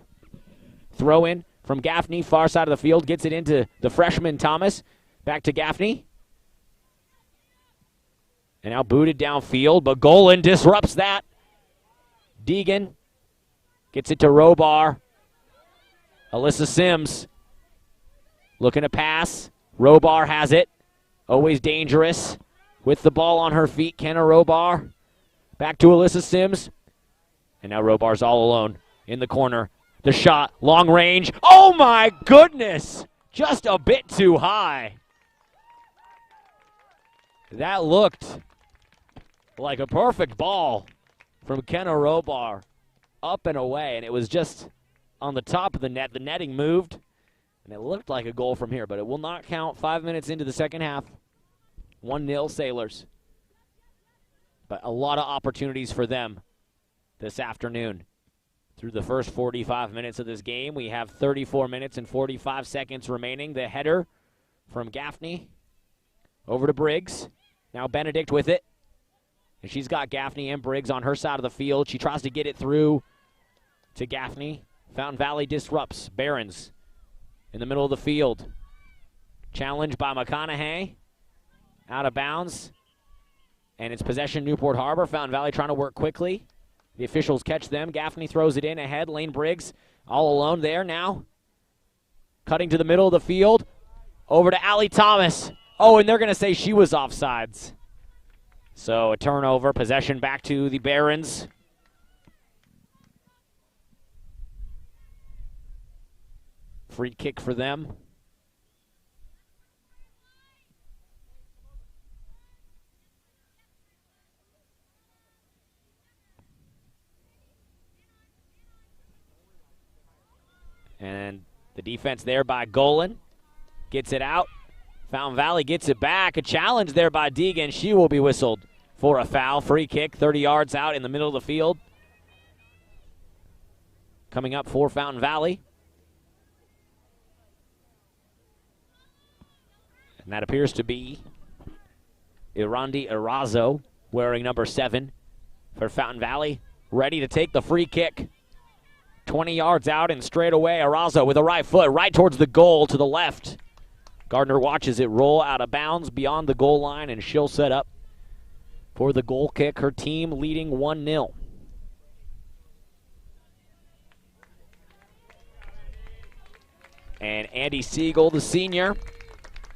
Throw in from Gaffney, far side of the field, gets it into the freshman Thomas. Back to Gaffney. And now booted downfield, but Golan disrupts that. Deegan gets it to Robar. Alyssa Sims looking to pass. Robar has it. Always dangerous. With the ball on her feet, Kenna Robar. Back to Alyssa Sims. And now Robar's all alone in the corner. The shot, long range. Oh my goodness! Just a bit too high. That looked like a perfect ball from Kenna Robar up and away, and it was just on the top of the net. The netting moved, and it looked like a goal from here, but it will not count. 5 minutes into the second half. 1-0 Sailors. But a lot of opportunities for them this afternoon. Through the first 45 minutes of this game, we have 34 minutes and 45 seconds remaining. The header from Gaffney over to Briggs. Now Benedict with it. And she's got Gaffney and Briggs on her side of the field. She tries to get it through to Gaffney. Fountain Valley disrupts. Barons in the middle of the field. Challenged by McConaughey. Out of bounds. And it's possession Newport Harbor. Fountain Valley trying to work quickly. The officials catch them. Gaffney throws it in ahead. Lane Briggs all alone there now. Cutting to the middle of the field. Over to Allie Thomas. Oh, and they're going to say she was offsides. So a turnover. Possession back to the Barons. Free kick for them. And the defense there by Golan. Gets it out. Fountain Valley gets it back. A challenge there by Deegan. She will be whistled for a foul. Free kick, 30 yards out in the middle of the field. Coming up for Fountain Valley. And that appears to be Irandi Arazo, wearing number 7 for Fountain Valley. Ready to take the free kick. 20 yards out and straight away, Arazo with a right foot right towards the goal to the left. Gardner watches it roll out of bounds beyond the goal line, and she'll set up for the goal kick. Her team leading 1-0. And Andy Siegel, the senior,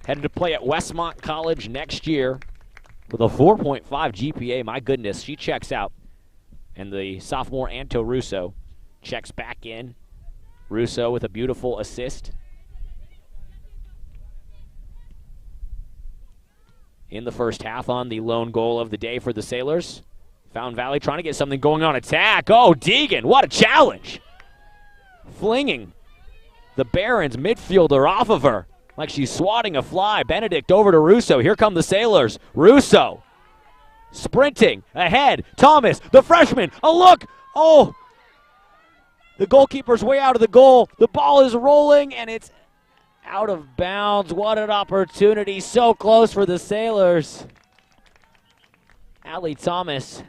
headed to play at Westmont College next year with a 4.5 GPA. My goodness, she checks out. And the sophomore Anto Russo checks back in. Russo with a beautiful assist. In the first half on the lone goal of the day for the Sailors. Fountain Valley trying to get something going on attack. Oh, Deegan, what a challenge. Flinging the Barons midfielder off of her like she's swatting a fly. Benedict over to Russo. Here come the Sailors. Russo sprinting ahead. Thomas, the freshman, a look. Oh, the goalkeeper's way out of the goal. The ball is rolling, and it's out of bounds. What an opportunity. So close for the Sailors. Allie Thomas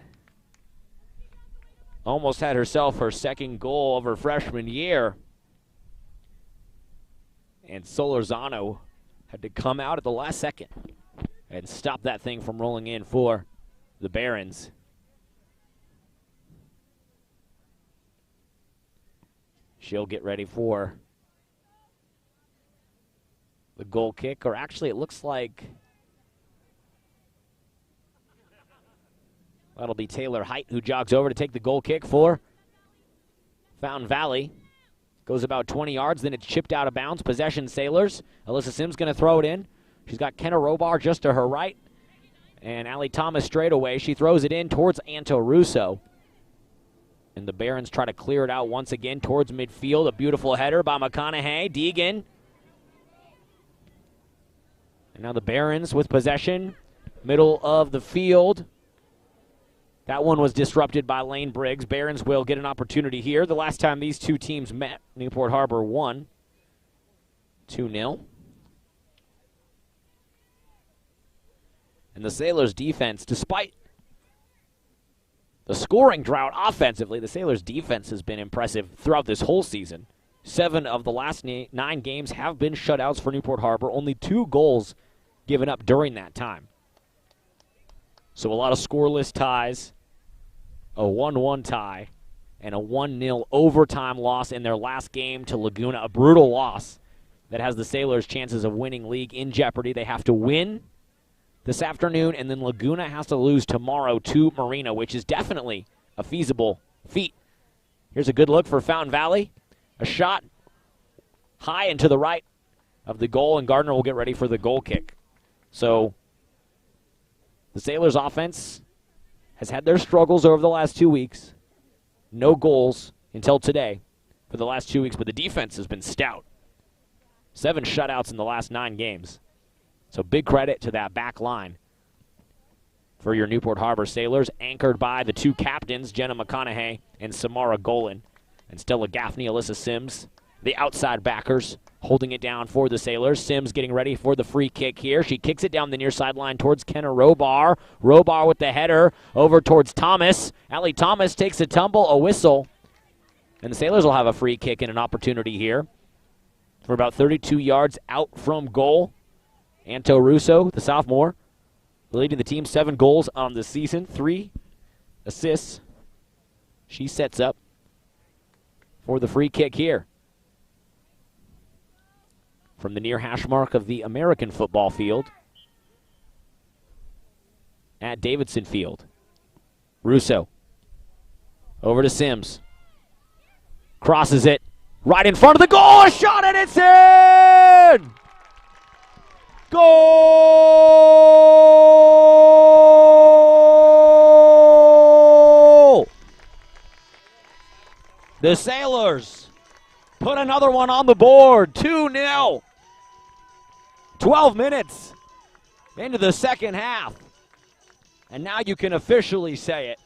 almost had herself her second goal of her freshman year. And Solorzano had to come out at the last second and stop that thing from rolling in for the Barons. She'll get ready for the goal kick, or actually it looks like that'll be Taylor Height who jogs over to take the goal kick for Fountain Valley. Goes about 20 yards, then it's chipped out of bounds. Possession Sailors. Alyssa Sims going to throw it in. She's got Kenna Robar just to her right. And Allie Thomas straight away. She throws it in towards Anto Russo. And the Barons try to clear it out once again towards midfield. A beautiful header by McConaughey. Deegan. And now the Barons with possession. Middle of the field. That one was disrupted by Lane Briggs. Barons will get an opportunity here. The last time these two teams met, Newport Harbor won 2-0. And the Sailors' defense, despite the scoring drought offensively, the Sailors' defense has been impressive throughout this whole season. 7 of the last 9 games have been shutouts for Newport Harbor. Only 2 goals given up during that time. So a lot of scoreless ties, a 1-1 tie, and a 1-0 overtime loss in their last game to Laguna. A brutal loss that has the Sailors' chances of winning league in jeopardy. They have to win this afternoon, and then Laguna has to lose tomorrow to Marina, which is definitely a feasible feat. Here's a good look for Fountain Valley. A shot high and to the right of the goal, and Gardner will get ready for the goal kick. So the Sailors' offense has had their struggles over the last 2 weeks. No goals until today for the last 2 weeks, but the defense has been stout. 7 shutouts in the last 9 games. So big credit to that back line for your Newport Harbor Sailors, anchored by the 2 captains, Jenna McConaughey and Samara Golan, and Stella Gaffney, Alyssa Sims, the outside backers, holding it down for the Sailors. Sims getting ready for the free kick here. She kicks it down the near sideline towards Kenna Robar. Robar with the header over towards Thomas. Allie Thomas takes a tumble, a whistle, and the Sailors will have a free kick and an opportunity here for about 32 yards out from goal. Anto Russo, the sophomore, leading the team, 7 goals on the season, 3 assists. She sets up for the free kick here from the near hash mark of the American football field at Davidson Field. Russo over to Sims. Crosses it right in front of the goal. A shot and it's in! Goal! The Sailors put another one on the board. 2-0. 12 minutes into the second half. And now you can officially say it.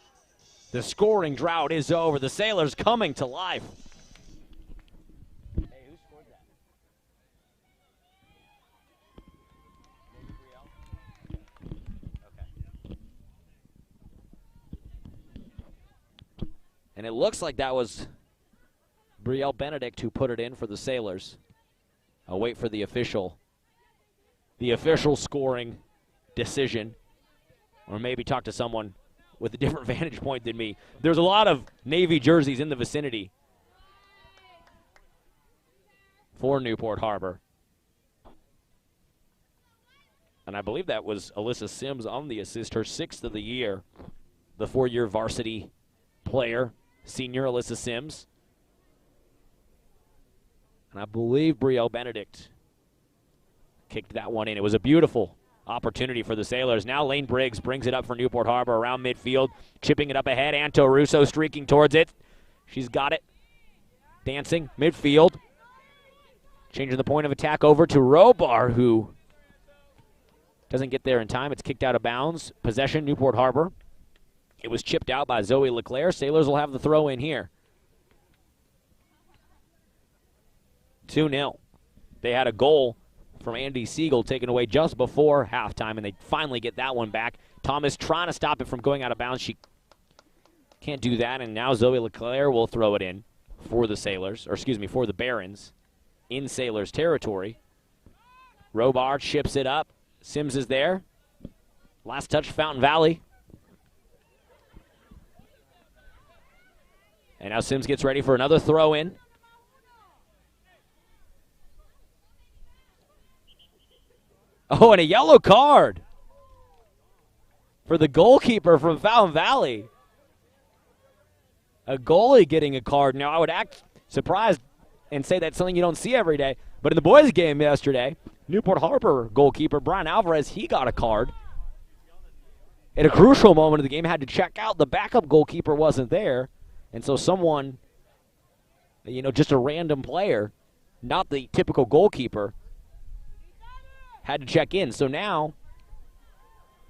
The scoring drought is over. The Sailors coming to life. Hey, who scored that? Okay. And it looks like that was Brielle Benedict who put it in for the Sailors. I'll wait for the official scoring decision, or maybe talk to someone with a different vantage point than me. There's a lot of Navy jerseys in the vicinity for Newport Harbor. And I believe that was Alyssa Sims on the assist, her 6th of the year. The 4-year varsity player, senior Alyssa Sims. And I believe Brielle Benedict kicked that one in. It was a beautiful opportunity for the Sailors. Now Lane Briggs brings it up for Newport Harbor around midfield, chipping it up ahead. Anto Russo streaking towards it. She's got it. Dancing midfield. Changing the point of attack over to Robar, who doesn't get there in time. It's kicked out of bounds. Possession, Newport Harbor. It was chipped out by Zoe Leclerc. Sailors will have the throw in here. 2-0. They had a goal from Andy Siegel taken away just before halftime, and they finally get that one back. Thomas trying to stop it from going out of bounds. She can't do that, and now Zoe Leclerc will throw it in for the Sailors, or excuse me, for the Barons in Sailors territory. Robar chips it up. Sims is there. Last touch, Fountain Valley. And now Sims gets ready for another throw in. Oh, and a yellow card for the goalkeeper from Fountain Valley. A goalie getting a card. Now, I would act surprised and say that's something you don't see every day. But in the boys' game yesterday, Newport Harbor goalkeeper Brian Alvarez, he got a card. At a crucial moment of the game, had to check out. The backup goalkeeper wasn't there. And so someone, just a random player, not the typical goalkeeper, had to check in. So now,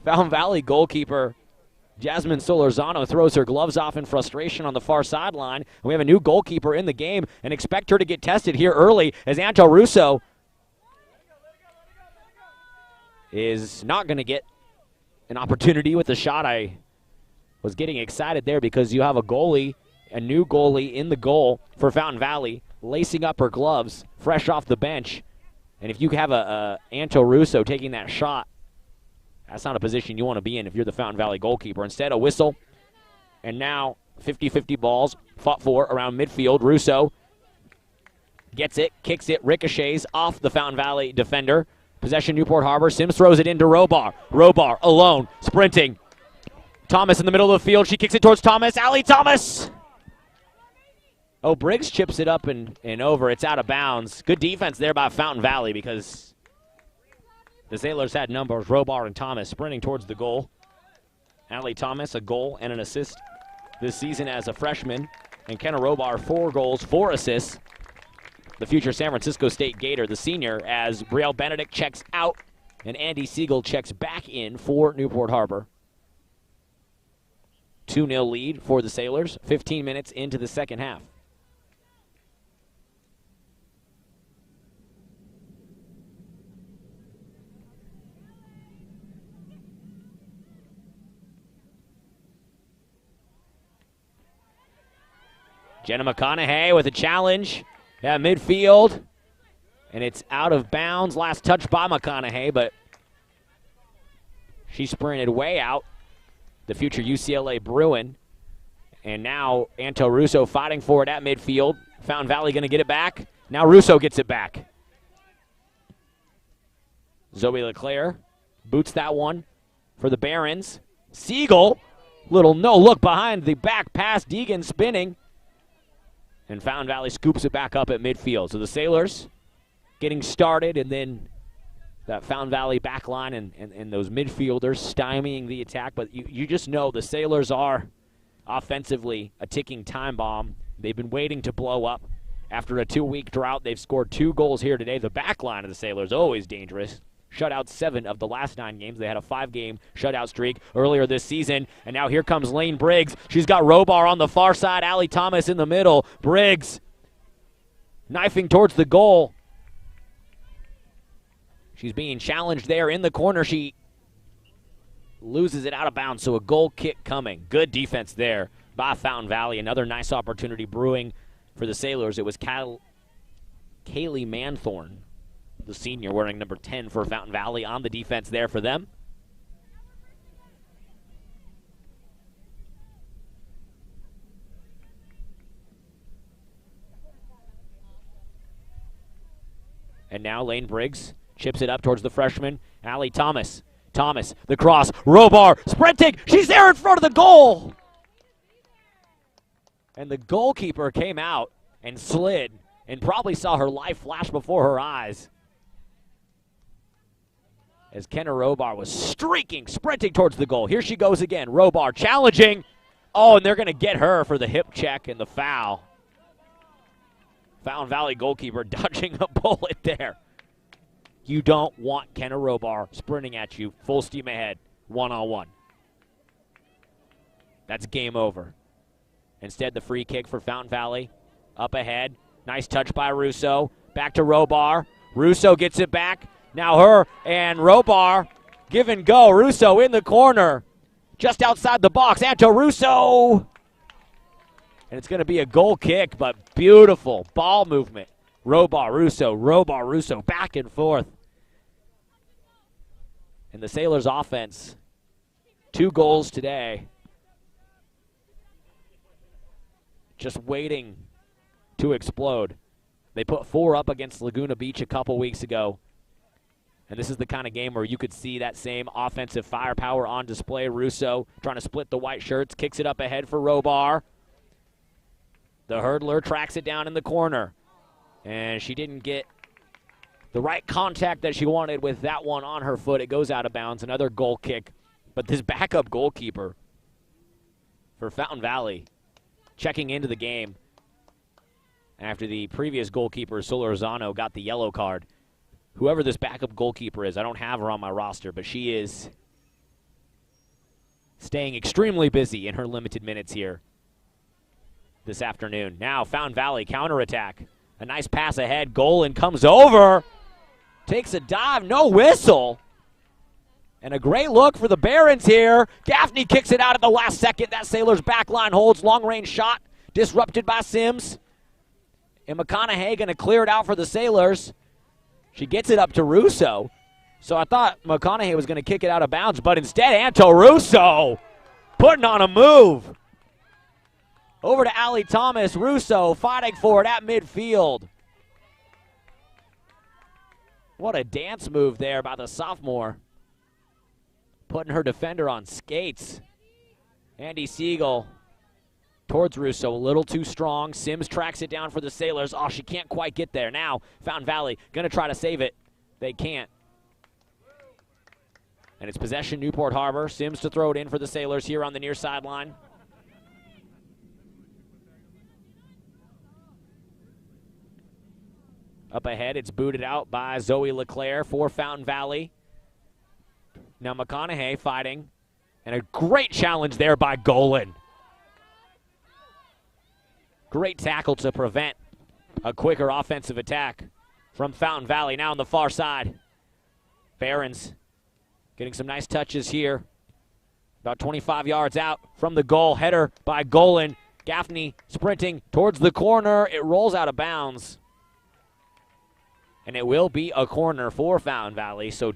Fountain Valley goalkeeper Jasmine Solorzano throws her gloves off in frustration on the far sideline. And we have a new goalkeeper in the game and expect her to get tested here early as Anto Russo is not going to get an opportunity with the shot. I was getting excited there because you have a goalie, a new goalie in the goal for Fountain Valley, lacing up her gloves, fresh off the bench. And if you have a Anto Russo taking that shot, that's not a position you want to be in if you're the Fountain Valley goalkeeper. Instead, a whistle. And now 50-50 balls fought for around midfield. Russo gets it, kicks it, ricochets off the Fountain Valley defender. Possession, Newport Harbor. Sims throws it into Robar. Robar alone, sprinting. Thomas in the middle of the field. She kicks it towards Thomas. Allie Thomas! Oh, Briggs chips it up and over. It's out of bounds. Good defense there by Fountain Valley because the Sailors had numbers. Robar and Thomas sprinting towards the goal Allie Thomas, a goal and an assist this season as a freshman. And Kenna Robar, 4 goals, 4 assists. The future San Francisco State Gator, the senior, as Brielle Benedict checks out and Andy Siegel checks back in for Newport Harbor. 2-0 lead for the Sailors, 15 minutes into the second half. Jenna McConaughey with a challenge at midfield. And it's out of bounds. Last touch by McConaughey, but she sprinted way out. The future UCLA Bruin. And now Anto Russo fighting for it at midfield. Fountain Valley going to get it back. Now Russo gets it back. Zoe LeClaire boots that one for the Barons. Siegel, little no-look behind the back pass. Deegan spinning. And Fountain Valley scoops it back up at midfield. So the Sailors getting started, and then that Fountain Valley back line and those midfielders stymieing the attack. But you just know the Sailors are offensively a ticking time bomb. They've been waiting to blow up. After a 2-week drought, they've scored 2 goals here today. The back line of the Sailors always dangerous. Shut out 7 of the last 9 games. They had a 5-game shutout streak earlier this season. And now here comes Lane Briggs. She's got Robar on the far side. Allie Thomas in the middle. Briggs knifing towards the goal. She's being challenged there in the corner. She loses it out of bounds, so a goal kick coming. Good defense there by Fountain Valley. Another nice opportunity brewing for the Sailors. It was Kaylee Manthorn, the senior, wearing number 10 for Fountain Valley, on the defense there for them. And now Lane Briggs chips it up towards the freshman, Allie Thomas. Thomas, the cross, Robar, sprinting, she's there in front of the goal! And the goalkeeper came out and slid and probably saw her life flash before her eyes as Kenna Robar was streaking, sprinting towards the goal. Here she goes again, Robar challenging. Oh, and they're going to get her for the hip check and the foul. Fountain Valley goalkeeper dodging a bullet there. You don't want Kenna Robar sprinting at you full steam ahead, one-on-one. That's game over. Instead, the free kick for Fountain Valley. Up ahead. Nice touch by Russo. Back to Robar. Russo gets it back. Now her and Robar give and go. Russo in the corner. Just outside the box. Anto Russo. And it's going to be a goal kick, but beautiful ball movement. Robar Russo, back and forth. And the Sailors' offense, 2 goals today. Just waiting to explode. They put 4 up against Laguna Beach a couple weeks ago. And this is the kind of game where you could see that same offensive firepower on display. Russo trying to split the white shirts, kicks it up ahead for Robar. The hurdler tracks it down in the corner. And she didn't get the right contact that she wanted with that one on her foot. It goes out of bounds. Another goal kick. But this backup goalkeeper for Fountain Valley checking into the game after the previous goalkeeper, Solorzano, got the yellow card. Whoever this backup goalkeeper is, I don't have her on my roster, but she is staying extremely busy in her limited minutes here this afternoon. Now Fountain Valley counterattack. A nice pass ahead. Golan comes over. Takes a dive. No whistle. And a great look for the Barons here. Gaffney kicks it out at the last second. That Sailors back line holds. Long-range shot disrupted by Sims. And McConaughey going to clear it out for the Sailors. She gets it up to Russo. So I thought McConaughey was going to kick it out of bounds, but instead Anto Russo putting on a move. Over to Allie Thomas. Russo fighting for it at midfield. What a dance move there by the sophomore. Putting her defender on skates. Andy Siegel towards Russo, a little too strong. Sims tracks it down for the Sailors. Oh, she can't quite get there. Now, Fountain Valley going to try to save it. They can't. And it's possession Newport Harbor. Sims to throw it in for the Sailors here on the near sideline. Up ahead, it's booted out by Zoe LeClaire for Fountain Valley. Now McConaughey fighting. And a great challenge there by Golan. Great tackle to prevent a quicker offensive attack from Fountain Valley. Now on the far side, Barons getting some nice touches here. About 25 yards out from the goal. Header by Golan. Gaffney sprinting towards the corner. It rolls out of bounds. And it will be a corner for Fountain Valley. So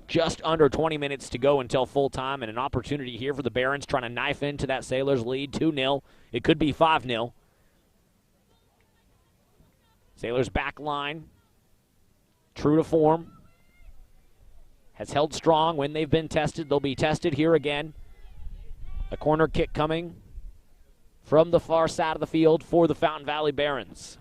just under 20 minutes to go until full time, and an opportunity here for the Barons trying to knife into that Sailors lead 2-0. It could be 5-0. Sailors back line, true to form, has held strong when they've been tested. They'll be tested here again. A corner kick coming from the far side of the field for the Fountain Valley Barons.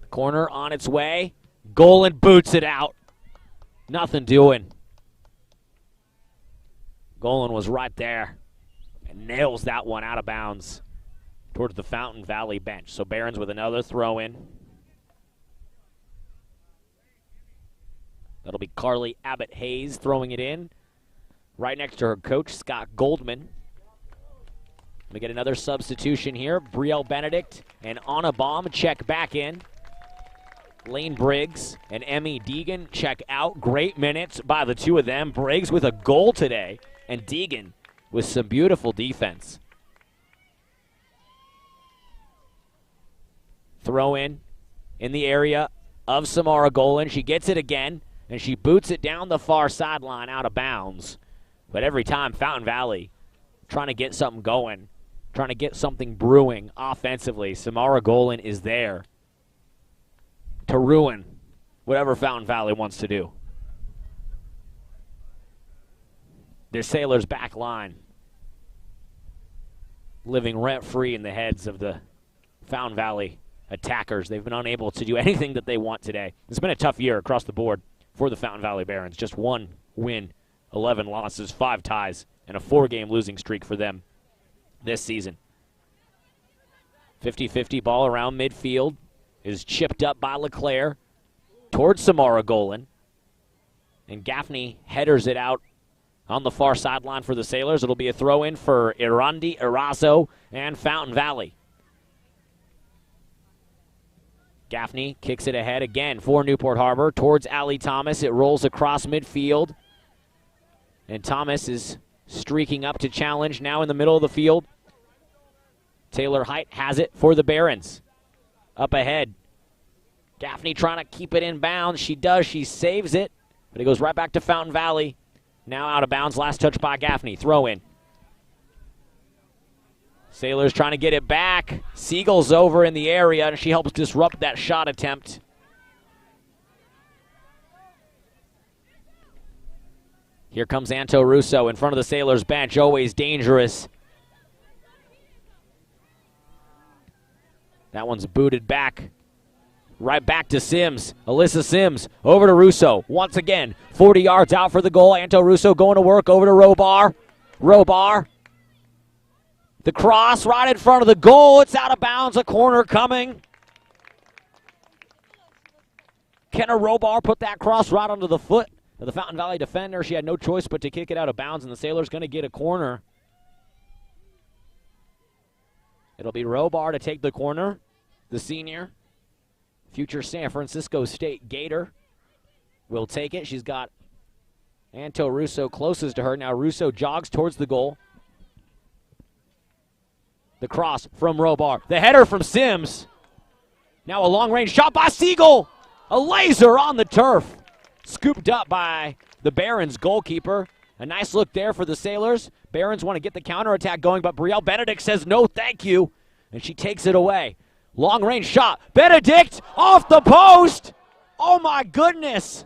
The corner on its way. Golan boots it out. Nothing doing. Golan was right there and nails that one out of bounds towards the Fountain Valley bench. So Barons with another throw in. That'll be Carly Abbott-Hayes throwing it in right next to her coach, Scott Goldman. We get another substitution here. Brielle Benedict and Anna Baum check back in. Lane Briggs and Emmy Deegan check out. Great minutes by the two of them. Briggs with a goal today, and Deegan with some beautiful defense. Throw in the area of Samara Golan. She gets it again, and she boots it down the far sideline out of bounds. But every time, Fountain Valley trying to get something going, trying to get something brewing offensively. Samara Golan is there to ruin whatever Fountain Valley wants to do. Their Sailors back line living rent-free in the heads of the Fountain Valley attackers. They've been unable to do anything that they want today. It's been a tough year across the board for the Fountain Valley Barons. Just 1 win, 11 losses, 5 ties, and a 4-game losing streak for them this season. 50-50 ball around midfield is chipped up by LeClaire towards Samara Golan. And Gaffney headers it out on the far sideline for the Sailors. It'll be a throw-in for Irandi Erazo and Fountain Valley. Gaffney kicks it ahead again for Newport Harbor towards Allie Thomas. It rolls across midfield. And Thomas is streaking up to challenge now in the middle of the field. Taylor Height has it for the Barons. Up ahead. Gaffney trying to keep it in bounds. She does. She saves it. But it goes right back to Fountain Valley. Now out of bounds. Last touch by Gaffney. Throw in. Sailors trying to get it back. Siegel's over in the area, and she helps disrupt that shot attempt. Here comes Anto Russo in front of the Sailors bench. Always dangerous. That one's booted back. Right back to Sims. Alyssa Sims over to Russo. Once again, 40 yards out for the goal. Anto Russo going to work over to Robar. Robar. The cross right in front of the goal. It's out of bounds. A corner coming. Kenna Robar put that cross right onto the foot of the Fountain Valley defender. She had no choice but to kick it out of bounds, and the Sailors going to get a corner. It'll be Robar to take the corner. The senior, future San Francisco State Gator, will take it. She's got Anto Russo closest to her. Now Russo jogs towards the goal. The cross from Robar. The header from Sims. Now a long-range shot by Siegel. A laser on the turf. Scooped up by the Barons goalkeeper. A nice look there for the Sailors. Barons want to get the counterattack going, but Brielle Benedict says no thank you, and she takes it away. Long-range shot. Benedict off the post. Oh, my goodness.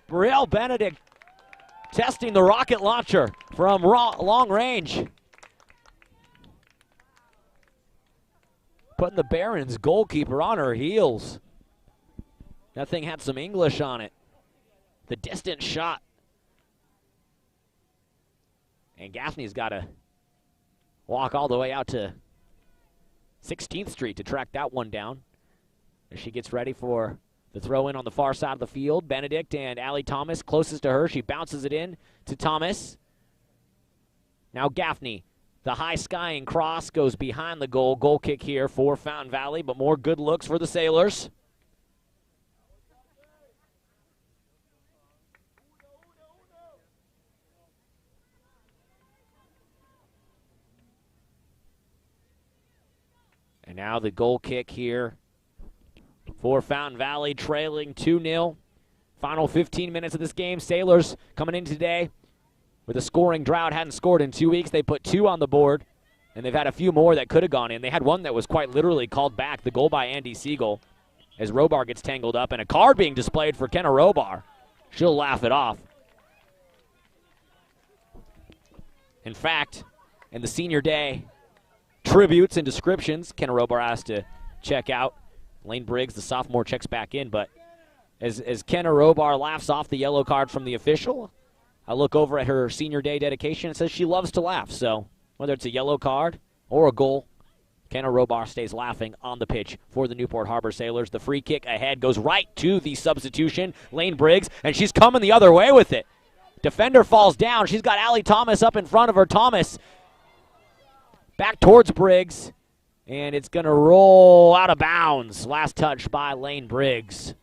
Brielle Benedict testing the rocket launcher from long range. putting the Barons goalkeeper on her heels. That thing had some English on it. The distant shot. And Gaffney's got to walk all the way out to 16th Street to track that one down. As she gets ready for the throw in on the far side of the field. Benedict and Allie Thomas closest to her. She bounces it in to Thomas. Now Gaffney. The high skying cross goes behind the goal. Goal kick here for Fountain Valley, but more good looks for the Sailors. And now the goal kick here for Fountain Valley, trailing 2-0. Final 15 minutes of this game. Sailors coming in today with a scoring drought. Hadn't scored in 2 weeks. They put 2 on the board, and they've had a few more that could have gone in. They had one that was quite literally called back, the goal by Andy Siegel, as Robar gets tangled up, and a card being displayed for Kenna Robar. She'll laugh it off. In fact, in the senior day tributes and descriptions, Kenna Robar has to check out. Lane Briggs, the sophomore, checks back in, but as Kenna Robar laughs off the yellow card from the official, I look over at her senior day dedication and it says she loves to laugh. So whether it's a yellow card or a goal, Kenna Robar stays laughing on the pitch for the Newport Harbor Sailors. The free kick ahead goes right to the substitution, Lane Briggs, and she's coming the other way with it. Defender falls down. She's got Allie Thomas up in front of her. Thomas back towards Briggs, and it's going to roll out of bounds. Last touch by Lane Briggs.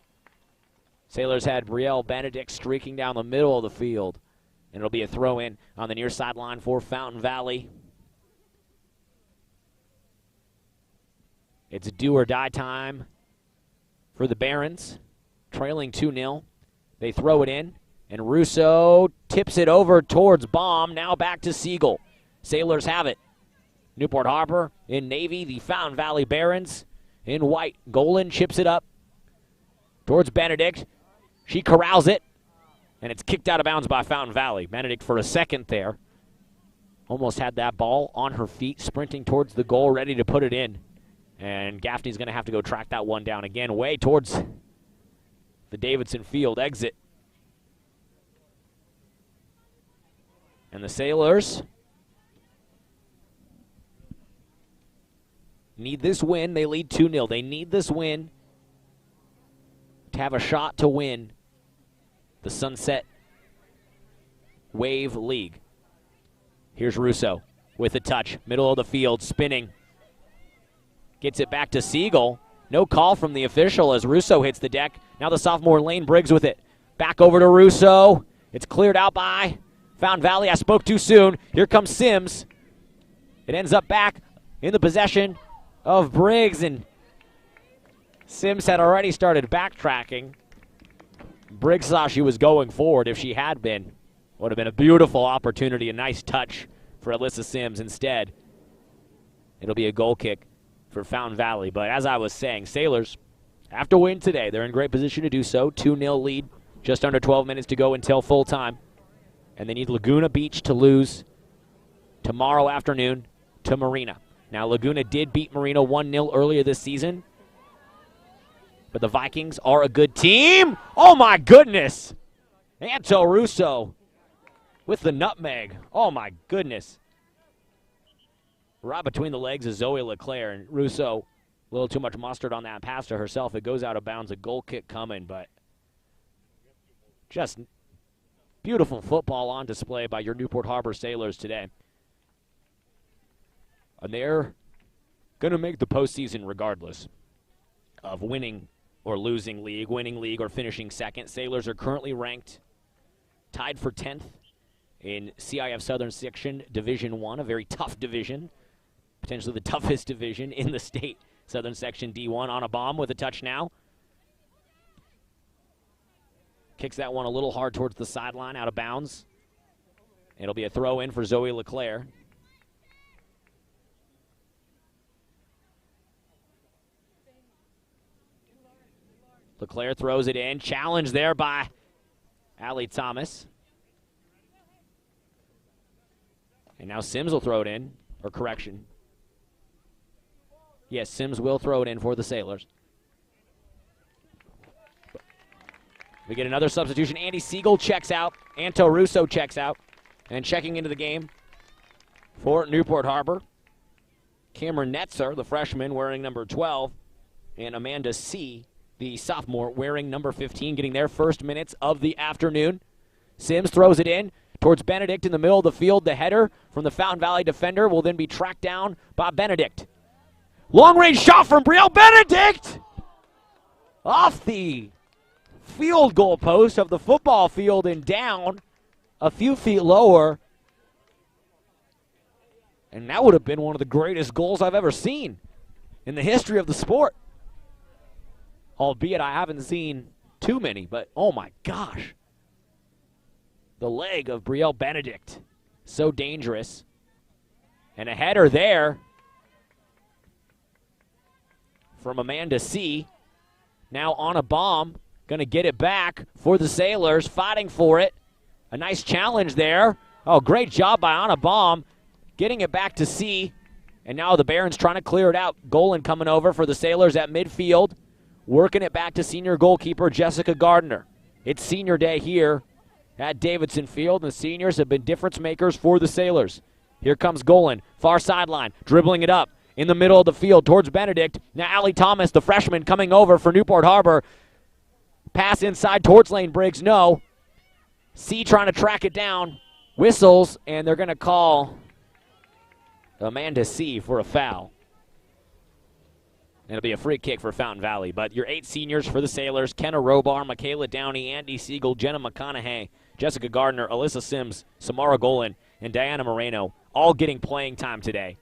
Sailors had Brielle Benedict streaking down the middle of the field. And it'll be a throw-in on the near sideline for Fountain Valley. It's a do-or-die time for the Barons, trailing 2-0. They throw it in, and Russo tips it over towards Baum. Now back to Siegel. Sailors have it. Newport Harbor in navy, the Fountain Valley Barons in white. Golan chips it up towards Benedict. She corrals it. And it's kicked out of bounds by Fountain Valley. Benedict for a second there. Almost had that ball on her feet, sprinting towards the goal, ready to put it in. And Gaffney's going to have to go track that one down again, way towards the Davidson Field exit. And the Sailors need this win. They lead 2-0. They need this win to have a shot to win the Sunset Wave League. Here's Russo with a touch. Middle of the field, spinning. Gets it back to Siegel. No call from the official as Russo hits the deck. Now the sophomore Lane Briggs with it. Back over to Russo. It's cleared out by Fountain Valley. I spoke too soon. Here comes Sims. It ends up back in the possession of Briggs, and Sims had already started backtracking. Briggs thought she was going forward. If she had been, would have been a beautiful opportunity, a nice touch for Alyssa Sims. Instead, it'll be a goal kick for Fountain Valley. But as I was saying, Sailors have to win today. They're in great position to do so. 2-0 lead, just under 12 minutes to go until full time. And they need Laguna Beach to lose tomorrow afternoon to Marina. Now, Laguna did beat Marina 1-0 earlier this season. But the Vikings are a good team. Oh, my goodness. Anto Russo with the nutmeg. Oh, my goodness. Right between the legs of Zoe LeClaire. And Russo, a little too much mustard on that pass to herself. It goes out of bounds. A goal kick coming, but just beautiful football on display by your Newport Harbor Sailors today. And they're going to make the postseason regardless of winning or losing league, winning league or finishing second. Sailors are currently ranked tied for 10th in CIF Southern Section Division I, a very tough division, potentially the toughest division in the state. Southern Section D1 on a bomb with a touch now. Kicks that one a little hard towards the sideline, out of bounds. It'll be a throw in for Zoe LeClaire. LeClaire throws it in. Challenge there by Allie Thomas. And now Sims will throw it in, or correction. Yes, Sims will throw it in for the Sailors. We get another substitution. Andy Siegel checks out. Anto Russo checks out. And checking into the game for Newport Harbor, Cameron Netzer, the freshman, wearing number 12, and Amanda C., the sophomore, wearing number 15, getting their first minutes of the afternoon. Sims throws it in towards Benedict in the middle of the field. The header from the Fountain Valley defender will then be tracked down by Benedict. Long-range shot from Brielle Benedict! Off the field goal post of the football field and down a few feet lower. And that would have been one of the greatest goals I've ever seen in the history of the sport. Albeit I haven't seen too many, but oh my gosh. The leg of Brielle Benedict, so dangerous. And a header there from Amanda C. Now on a bomb, going to get it back for the Sailors, fighting for it. A nice challenge there. Oh, great job by Anna Baum, getting it back to C. And now the Barons trying to clear it out. Golan coming over for the Sailors at midfield, working it back to senior goalkeeper Jessica Gardner. It's senior day here at Davidson Field, and the seniors have been difference makers for the Sailors. Here comes Golan, far sideline, dribbling it up in the middle of the field towards Benedict. Now Allie Thomas, the freshman, coming over for Newport Harbor. Pass inside towards Lane Briggs, no. C trying to track it down. Whistles, and they're going to call Amanda C for a foul. It'll be a free kick for Fountain Valley. But your 8 seniors for the Sailors: Kenna Robar, Michaela Downey, Andy Siegel, Jenna McConaughey, Jessica Gardner, Alyssa Sims, Samara Golan, and Diana Moreno, all getting playing time today.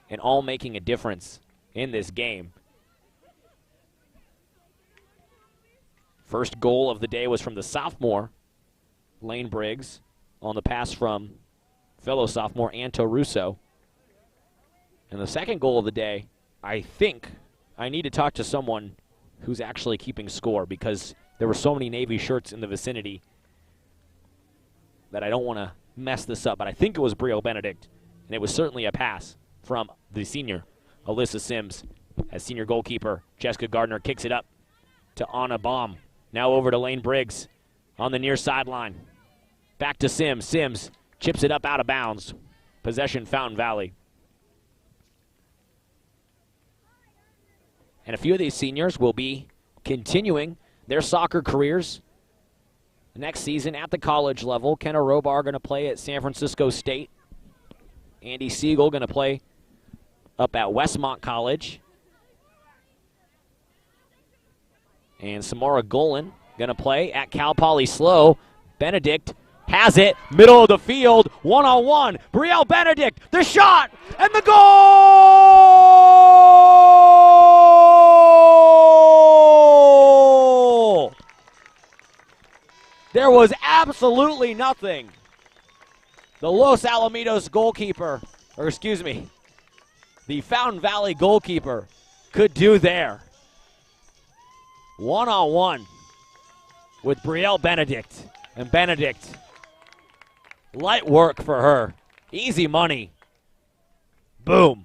And all making a difference in this game. First goal of the day was from the sophomore, Lane Briggs, on the pass from fellow sophomore Anto Russo. And the second goal of the day, I think I need to talk to someone who's actually keeping score, because there were so many Navy shirts in the vicinity that I don't want to mess this up. But I think it was Brielle Benedict, and it was certainly a pass from the senior, Alyssa Sims, as senior goalkeeper. Jessica Gardner kicks it up to Anna Baum. Now over to Lane Briggs on the near sideline. Back to Sims. Sims chips it up out of bounds. Possession, Fountain Valley. And a few of these seniors will be continuing their soccer careers next season at the college level. Kenna Robar going to play at San Francisco State. Andy Siegel going to play up at Westmont College. And Samara Golan going to play at Cal Poly SLO. Benedict has it, middle of the field, one-on-one. Brielle Benedict, the shot, and the goal! There was absolutely nothing the Los Alamitos goalkeeper, the Fountain Valley goalkeeper could do there. One-on-one with Brielle Benedict. And Benedict, light work for her. Easy money. Boom.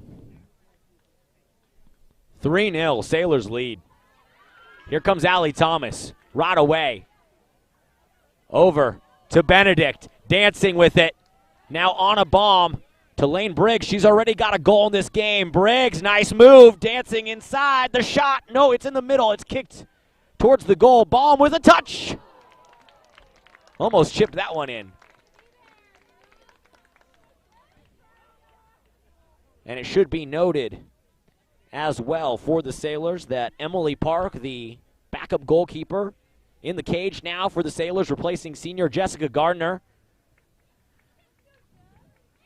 3-0, Sailors lead. Here comes Allie Thomas, right away. Over to Benedict, dancing with it. Now on a bomb to Lane Briggs. She's already got a goal in this game. Briggs, nice move, dancing inside. The shot, no, it's in the middle. It's kicked towards the goal. Baum with a touch. Almost chipped that one in. And it should be noted as well for the Sailors that Emily Park, the backup goalkeeper, in the cage now for the Sailors, replacing senior Jessica Gardner.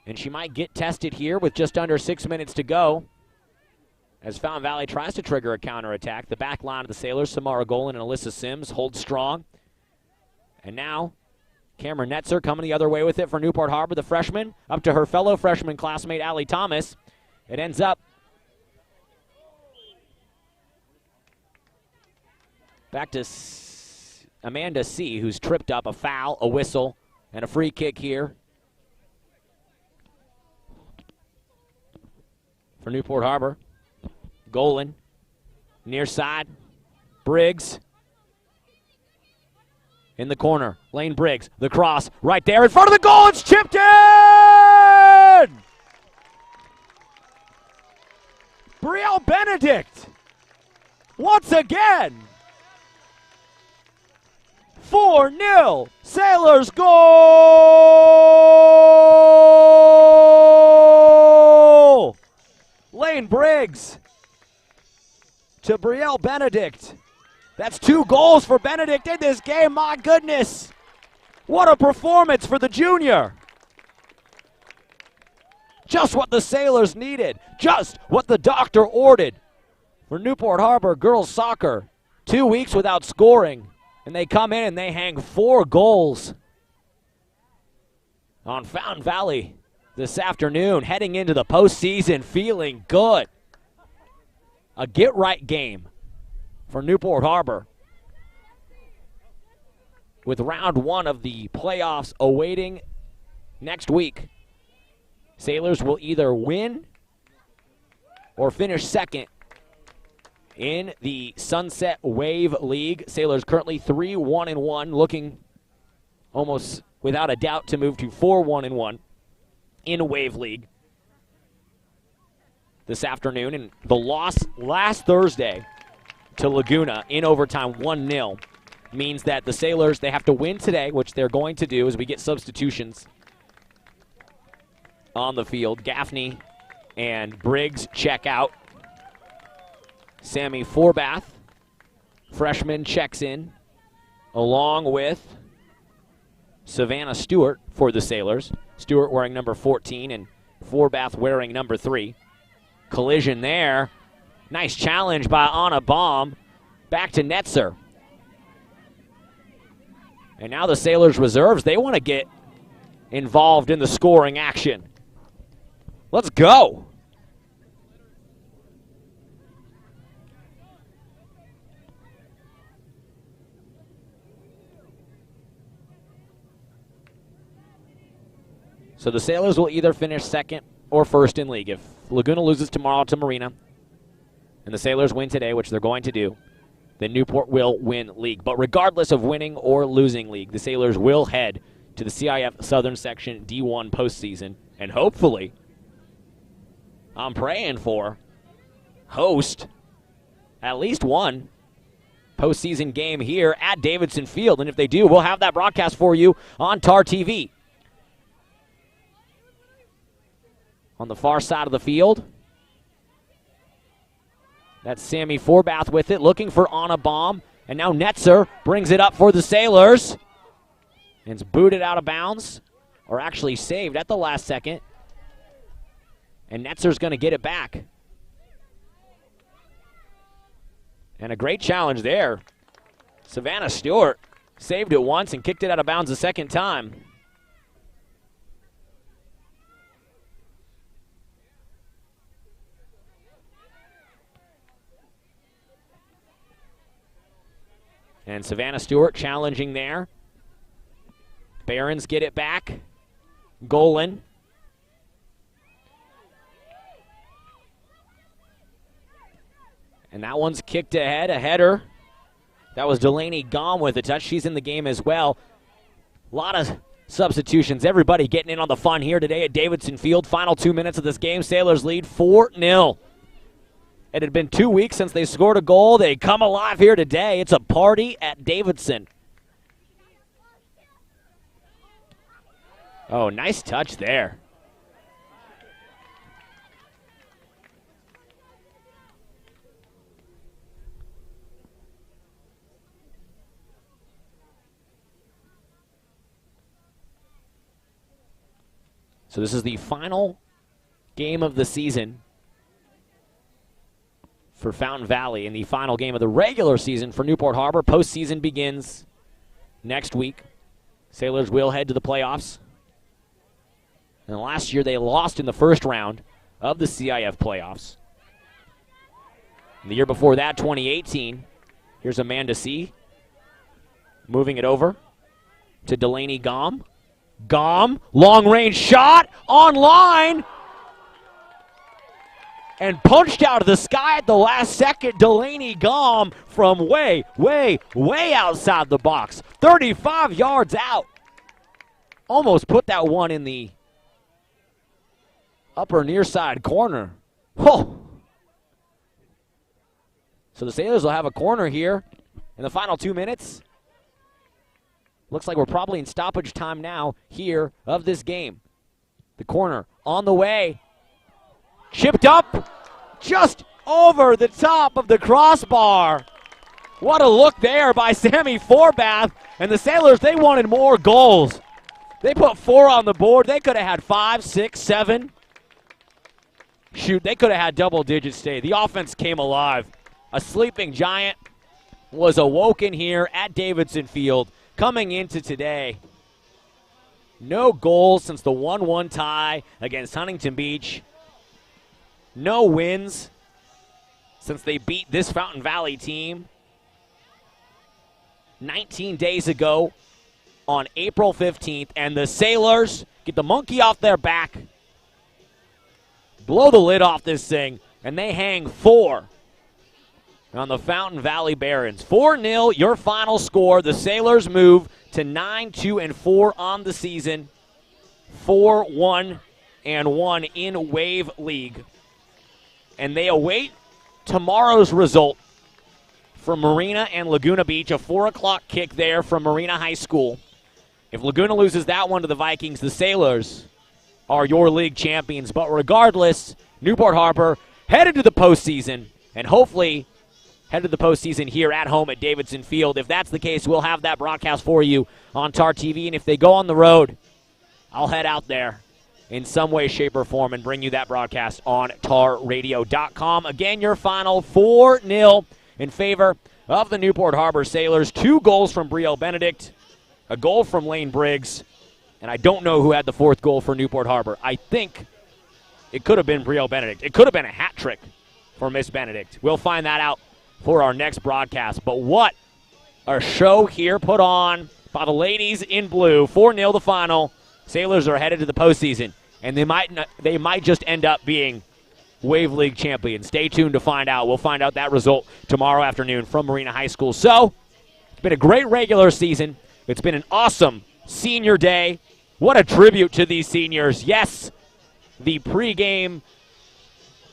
And she might get tested here with just under 6 minutes to go as Fountain Valley tries to trigger a counterattack. The back line of the Sailors, Samara Golan and Alyssa Sims, hold strong. And now Cameron Netzer coming the other way with it for Newport Harbor, the freshman, up to her fellow freshman classmate, Allie Thomas. It ends up back to Amanda C., who's tripped up. A foul, a whistle, and a free kick here for Newport Harbor. Golan, near side. Briggs. In the corner, Lane Briggs, the cross, right there in front of the goal, it's chipped in! Brielle Benedict, once again. 4-0, Sailors goal! Lane Briggs to Brielle Benedict. That's 2 goals for Benedict in this game, my goodness. What a performance for the junior. Just what the Sailors needed, just what the doctor ordered for Newport Harbor girls soccer. 2 weeks without scoring, and they come in and they hang 4 goals on Fountain Valley this afternoon, heading into the postseason feeling good. A get-right game for Newport Harbor, with round 1 of the playoffs awaiting next week. Sailors will either win or finish second in the Sunset Wave League. Sailors currently 3-1-1, looking almost without a doubt to move to 4-1-1 in Wave League this afternoon. And the loss last Thursday to Laguna in overtime, 1-0, means that the Sailors, they have to win today, which they're going to do as we get substitutions on the field. Gaffney and Briggs check out. Sammy Forbath, freshman, checks in, along with Savannah Stewart for the Sailors. Stewart wearing number 14 and Forbath wearing number 3. Collision there. Nice challenge by Anna Baum. Back to Netzer. And now the Sailors reserves, they want to get involved in the scoring action. Let's go. So the Sailors will either finish second or first in league. If Laguna loses tomorrow to Marina and the Sailors win today, which they're going to do, then Newport will win league. But regardless of winning or losing league, the Sailors will head to the CIF Southern Section D1 postseason, and hopefully, I'm praying for, host at least one postseason game here at Davidson Field. And if they do, we'll have that broadcast for you on TarTV. On the far side of the field, that's Sammy Forbath with it, looking for Anna Baum. And now Netzer brings it up for the Sailors. And it's booted out of bounds, or actually saved at the last second. And Netzer's going to get it back. And a great challenge there. Savannah Stewart saved it once and kicked it out of bounds a second time. And Savannah Stewart challenging there. Barons get it back. Golan. And that one's kicked ahead, a header. That was Delaney Gom with a touch. She's in the game as well. A lot of substitutions. Everybody getting in on the fun here today at Davidson Field. Final 2 minutes of this game. Sailors lead 4-0. It had been 2 weeks since they scored a goal. They come alive here today. It's a party at Davidson. Oh, nice touch there. So this is the final game of the season for Fountain Valley, and the final game of the regular season for Newport Harbor. Postseason begins next week. Sailors will head to the playoffs. And last year they lost in the first round of the CIF playoffs. And the year before that, 2018, here's Amanda C. moving it over to Delaney Gom. Gom, long-range shot, on line. and punched out of the sky at the last second. Delaney Gom from way outside the box. 35 yards out. Almost put that one in the upper near side corner. Oh. So the Sailors will have a corner here in the final 2 minutes. Looks like we're probably in stoppage time now here of this game. The corner on the way. Chipped up just over the top of the crossbar. What a look there by Sammy Forbath. And the Sailors, they wanted more goals. They put 4 on the board. They could have had 5, 6, 7. Shoot, they could have had double digits today. The offense came alive. A sleeping giant was awoken here at Davidson Field coming into today. No goals since the 1-1 tie against Huntington Beach. No wins since they beat this Fountain Valley team 19 days ago on April 15th. And the Sailors get the monkey off their back, blow the lid off this thing, and they hang 4 on the Fountain Valley Barons. 4-0, your final score. The Sailors move to 9-2-4 on the season. 4-1-1 in Wave League. And they await tomorrow's result from Marina and Laguna Beach. A 4 o'clock kick there from Marina High School. If Laguna loses that one to the Vikings, the Sailors are your league champions. But regardless, Newport Harbor headed to the postseason, and hopefully headed to the postseason here at home at Davidson Field. If that's the case, we'll have that broadcast for you on TarTV. And if they go on the road, I'll head out there in some way, shape, or form and bring you that broadcast on tarradio.com. Again, your final 4-0 in favor of the Newport Harbor Sailors. 2 goals from Brielle Benedict, a goal from Lane Briggs, and I don't know who had the 4th goal for Newport Harbor. I think it could have been Brielle Benedict. It could have been a hat trick for Miss Benedict. We'll find that out for our next broadcast. But what a show here put on by the ladies in blue. 4-0 the final. Sailors are headed to the postseason, and they might just end up being Wave League champions. Stay tuned to find out. We'll find out that result tomorrow afternoon from Marina High School. So, it's been a great regular season. It's been an awesome senior day. What a tribute to these seniors. Yes, the pregame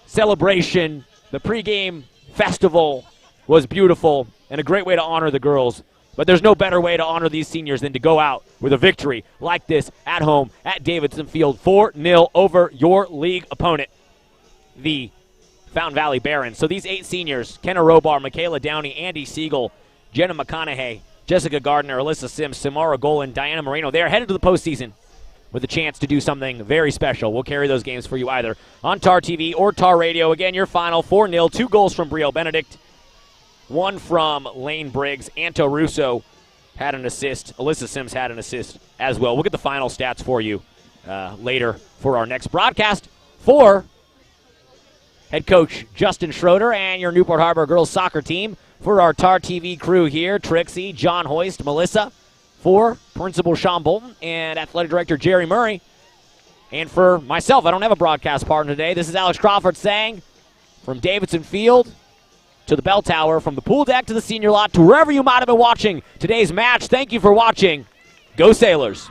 celebration, the pregame festival was beautiful and a great way to honor the girls. But there's no better way to honor these seniors than to go out with a victory like this at home at Davidson Field. 4-0 over your league opponent, the Fountain Valley Barons. So these 8 seniors, Kenna Robar, Michaela Downey, Andy Siegel, Jenna McConaughey, Jessica Gardner, Alyssa Sims, Samara Golan, Diana Moreno, they are headed to the postseason with a chance to do something very special. We'll carry those games for you either on TarTV or Tar Radio. Again, your final 4-0, 2 goals from Brielle Benedict, 1 from Lane Briggs. Anto Russo had an assist. Alyssa Sims had an assist as well. We'll get the final stats for you later for our next broadcast. For head coach Justin Schroeder and your Newport Harbor girls soccer team, for our TarTV crew here, Trixie, John Hoist, Melissa, for Principal Sean Bolton and Athletic Director Jerry Murray, and for myself, I don't have a broadcast partner today. This is Alex Crawford saying, from Davidson Field to the bell tower, from the pool deck to the senior lot, to wherever you might have been watching today's match, thank you for watching. Go Sailors.